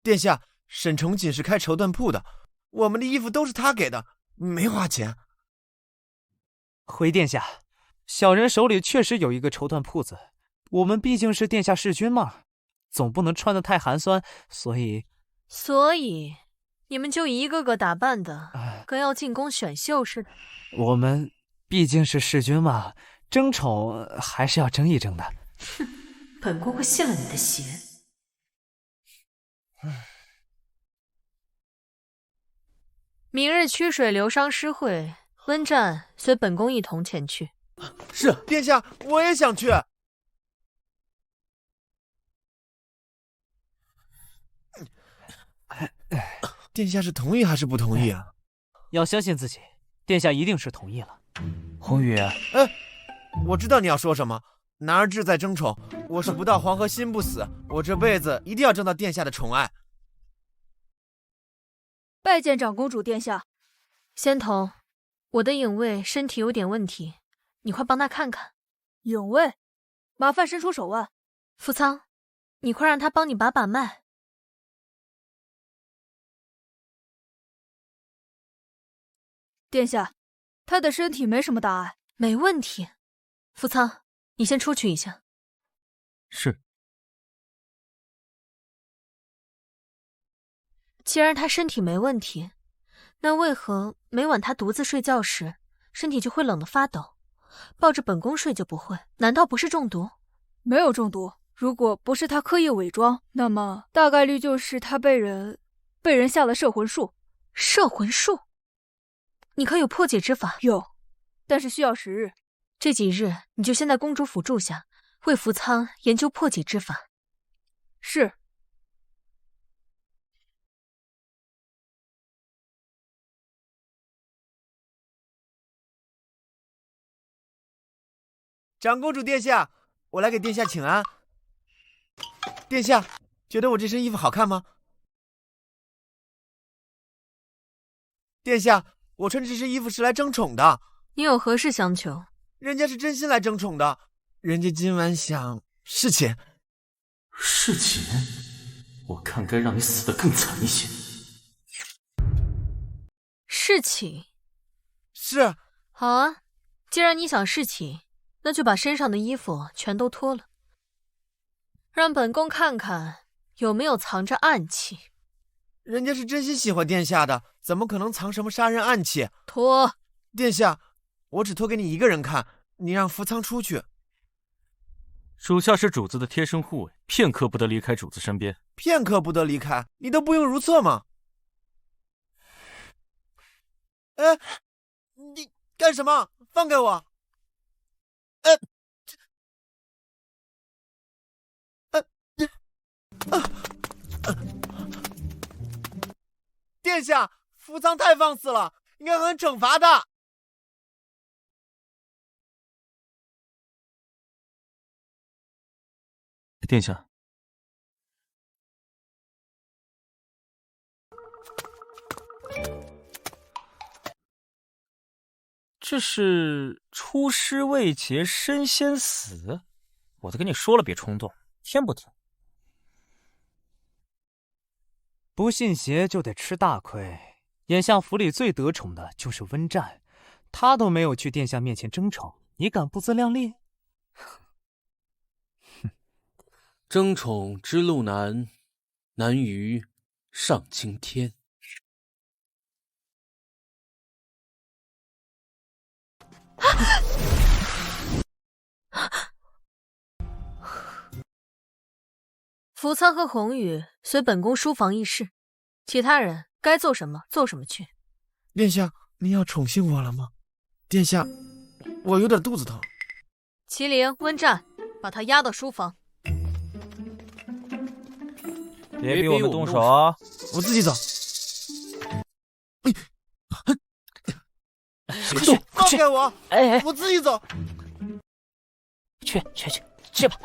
殿下，沈仲景是开绸缎铺的，我们的衣服都是他给的，没花钱。回殿下，小人手里确实有一个绸缎铺子，我们毕竟是殿下侍君嘛，总不能穿得太寒酸，所以你们就一个个打扮的跟要进宫选秀似的。我们毕竟是侍君嘛，争宠还是要争一争的。哼，本宫会信了你的邪。明日曲水流觞诗会，温战随本宫一同前去。是，殿下，我也想去。殿下是同意还是不同意啊？要相信自己，殿下一定是同意了。红雨，我知道你要说什么。男儿志在争宠，我是不到黄河心不死，我这辈子一定要争到殿下的宠爱。拜见长公主殿下。仙童，我的影卫身体有点问题，你快帮他看看。影卫，麻烦伸出手腕。扶仓，你快让他帮你把把脉。殿下，他的身体没什么大碍，没问题。扶仓，你先出去一下。是。既然他身体没问题，那为何每晚他独自睡觉时，身体就会冷得发抖？抱着本宫睡就不会？难道不是中毒？没有中毒。如果不是他刻意伪装，那么大概率就是他被人下了摄魂术。摄魂术？你可有破解之法？有，但是需要时日。这几日你就先在公主府住下，为福仓研究破解之法。是。长公主殿下，我来给殿下请安。殿下，觉得我这身衣服好看吗？殿下，我穿这身衣服是来争宠的。你有何事相求？人家是真心来争宠的，人家今晚想侍寝。侍寝？我看该让你死得更惨一些。侍寝？是。好啊，既然你想侍寝，那就把身上的衣服全都脱了，让本宫看看有没有藏着暗器。人家是真心喜欢殿下的，怎么可能藏什么杀人暗器？脱！殿下，我只脱给你一个人看，你让福仓出去。属下是主子的贴身护卫，片刻不得离开主子身边。片刻不得离开，你都不用如厕吗？哎，你干什么？放开我！殿下，福仓太放肆了，应该狠狠惩罚他。殿下，这是出师未捷身先死。我都跟你说了，别冲动，听不听？不信邪就得吃大亏。眼下府里最得宠的就是温战，他都没有去殿下面前争宠，你敢不自量力？争宠之路难，难于上青天。福仓和红雨随本宫书房议事，其他人该做什么做什么去。殿下，您要宠幸我了吗？殿下，我有点肚子疼。麒麟、温战，把他押到书房。别逼我们动手啊！我自己走。快去，放开我！哎，我自己走。去吧。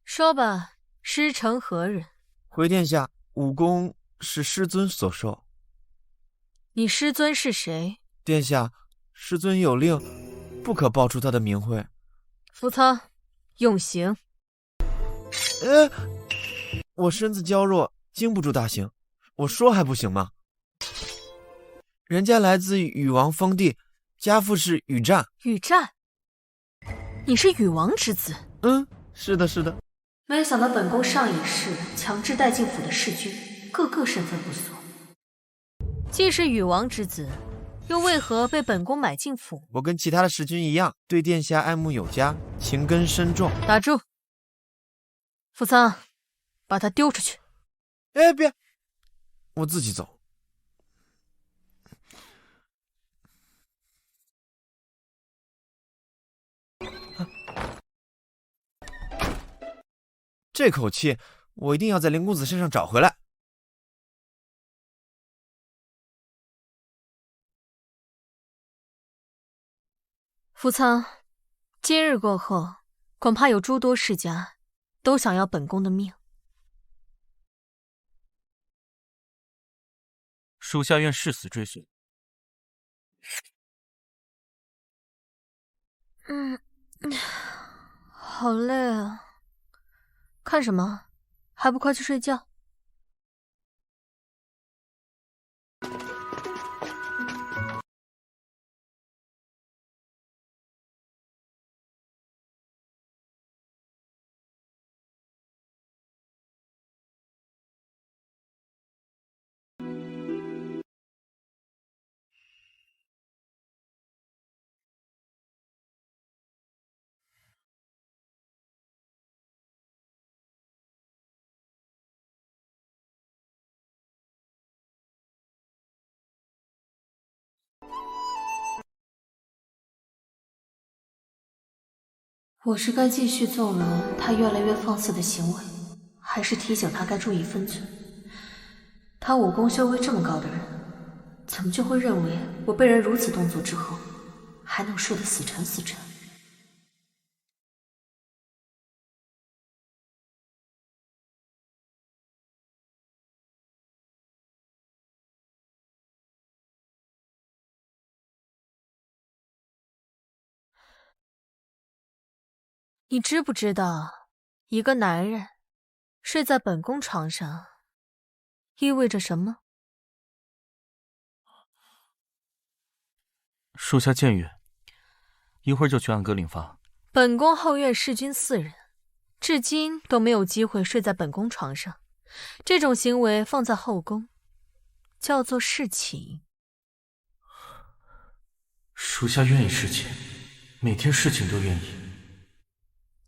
说吧，师承何人？回殿下，武功是师尊所授。你师尊是谁？殿下，师尊有令，不可报出他的名讳。福仓，用刑。我身子娇弱，经不住大刑。我说还不行吗？人家来自禹王封地，家父是禹战。禹战？你是禹王之子？是的，是的。没想到本宫上一世强制带进府的弑君，个个身份不俗。既是禹王之子，又为何被本宫买进府？我跟其他的弑君一样，对殿下爱慕有加，情根深重。打住！福仓，把他丢出去。别！我自己走。这口气，我一定要在林公子身上找回来。福仓，今日过后，恐怕有诸多世家都想要本宫的命。属下愿誓死追随。好累啊！看什么？还不快去睡觉！我是该继续纵容他越来越放肆的行为，还是提醒他该注意分寸？他武功修为这么高的人，怎么就会认为我被人如此动作之后，还能睡得死沉死沉？你知不知道，一个男人睡在本宫床上，意味着什么？属下僭越，一会儿就去暗阁领罚。本宫后院侍军4人，至今都没有机会睡在本宫床上，这种行为放在后宫，叫做侍寝。属下愿意侍寝，每天侍寝都愿意。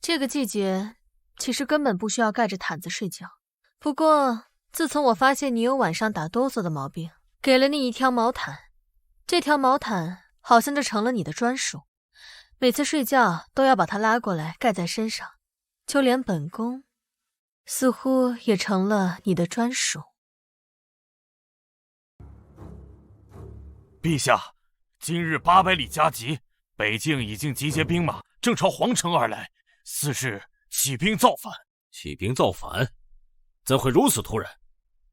这个季节其实根本不需要盖着毯子睡觉，不过自从我发现你有晚上打哆嗦的毛病，给了你一条毛毯，这条毛毯好像就成了你的专属，每次睡觉都要把它拉过来盖在身上，就连本宫似乎也成了你的专属。陛下，今日800里加急，北境已经集结兵马，正朝皇城而来，似是起兵造反。起兵造反？怎会如此突然？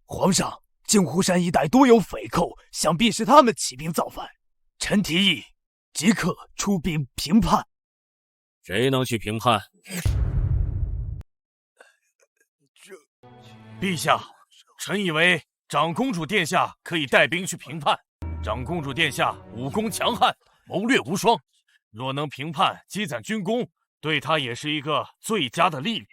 皇上，镜湖山一带多有匪寇，想必是他们起兵造反。臣提议即刻出兵平叛。谁能去平叛？陛下，臣以为长公主殿下可以带兵去平叛。长公主殿下武功强悍，谋略无双，若能平叛，积攒军功，对他也是一个最佳的历练。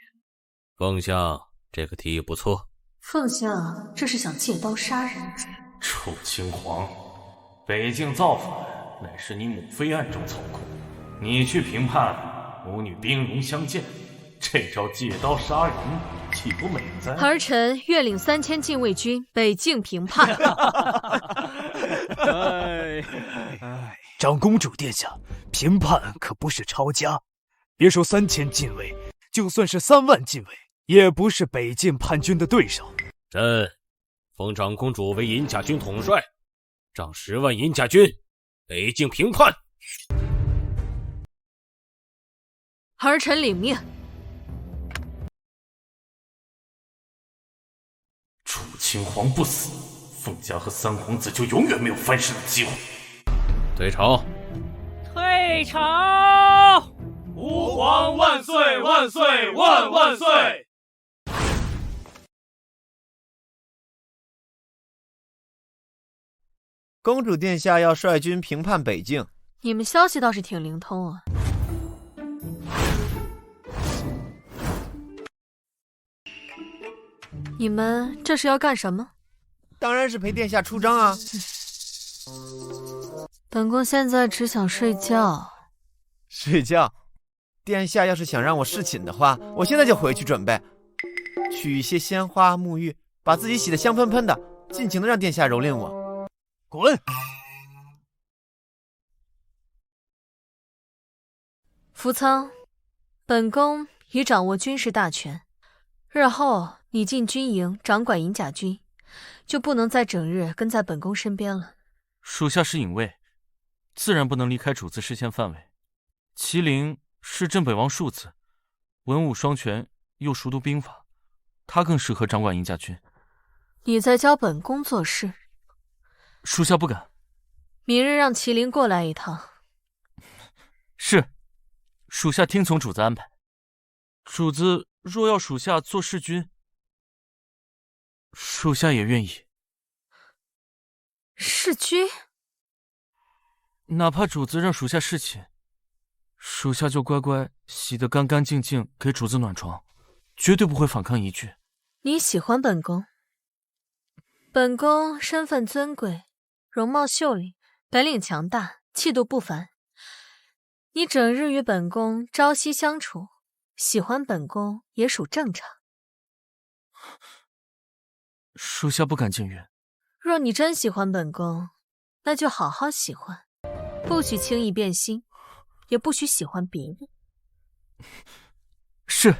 凤相，这个提议不错。凤相这是想借刀杀人。楚清皇，北境造反乃是你母妃暗中操控，你去平叛，母女兵戎相见，这招借刀杀人岂不美哉？儿臣愿领3000禁卫军北境平叛。长公主殿下，平叛可不是抄家，别说3000禁卫，就算是3万禁卫，也不是北境叛军的对手。朕封长公主为银甲军统帅，掌10万银甲军，北境平叛。儿臣领命。楚清皇不死，凤家和三皇子就永远没有翻身的机会。退朝！退朝！吾皇万岁万岁万万岁！公主殿下要率军平叛北境，你们消息倒是挺灵通啊。你们这是要干什么？当然是陪殿下出征啊！本宫现在只想睡觉。睡觉？殿下要是想让我侍寝的话，我现在就回去准备，取一些鲜花沐浴，把自己洗得香喷喷的，尽情的让殿下蹂躏我。滚！福仓，本宫已掌握军事大权，日后你进军营掌管银甲军，就不能再整日跟在本宫身边了。属下是隐卫，自然不能离开主子视线范围。麒麟是镇北王庶子，文武双全，又熟读兵法，他更适合掌管银甲军。你在教本宫做事？属下不敢。明日让麒麟过来一趟。是，属下听从主子安排。主子若要属下做侍军，属下也愿意。侍军？哪怕主子让属下侍寝，属下就乖乖洗得干干净净，给主子暖床，绝对不会反抗一句。你喜欢本宫？本宫身份尊贵，容貌秀丽，本领强大，气度不凡。你整日与本宫朝夕相处，喜欢本宫也属正常。属下不敢僭越。若你真喜欢本宫，那就好好喜欢，不许轻易变心，也不许喜欢别人。是。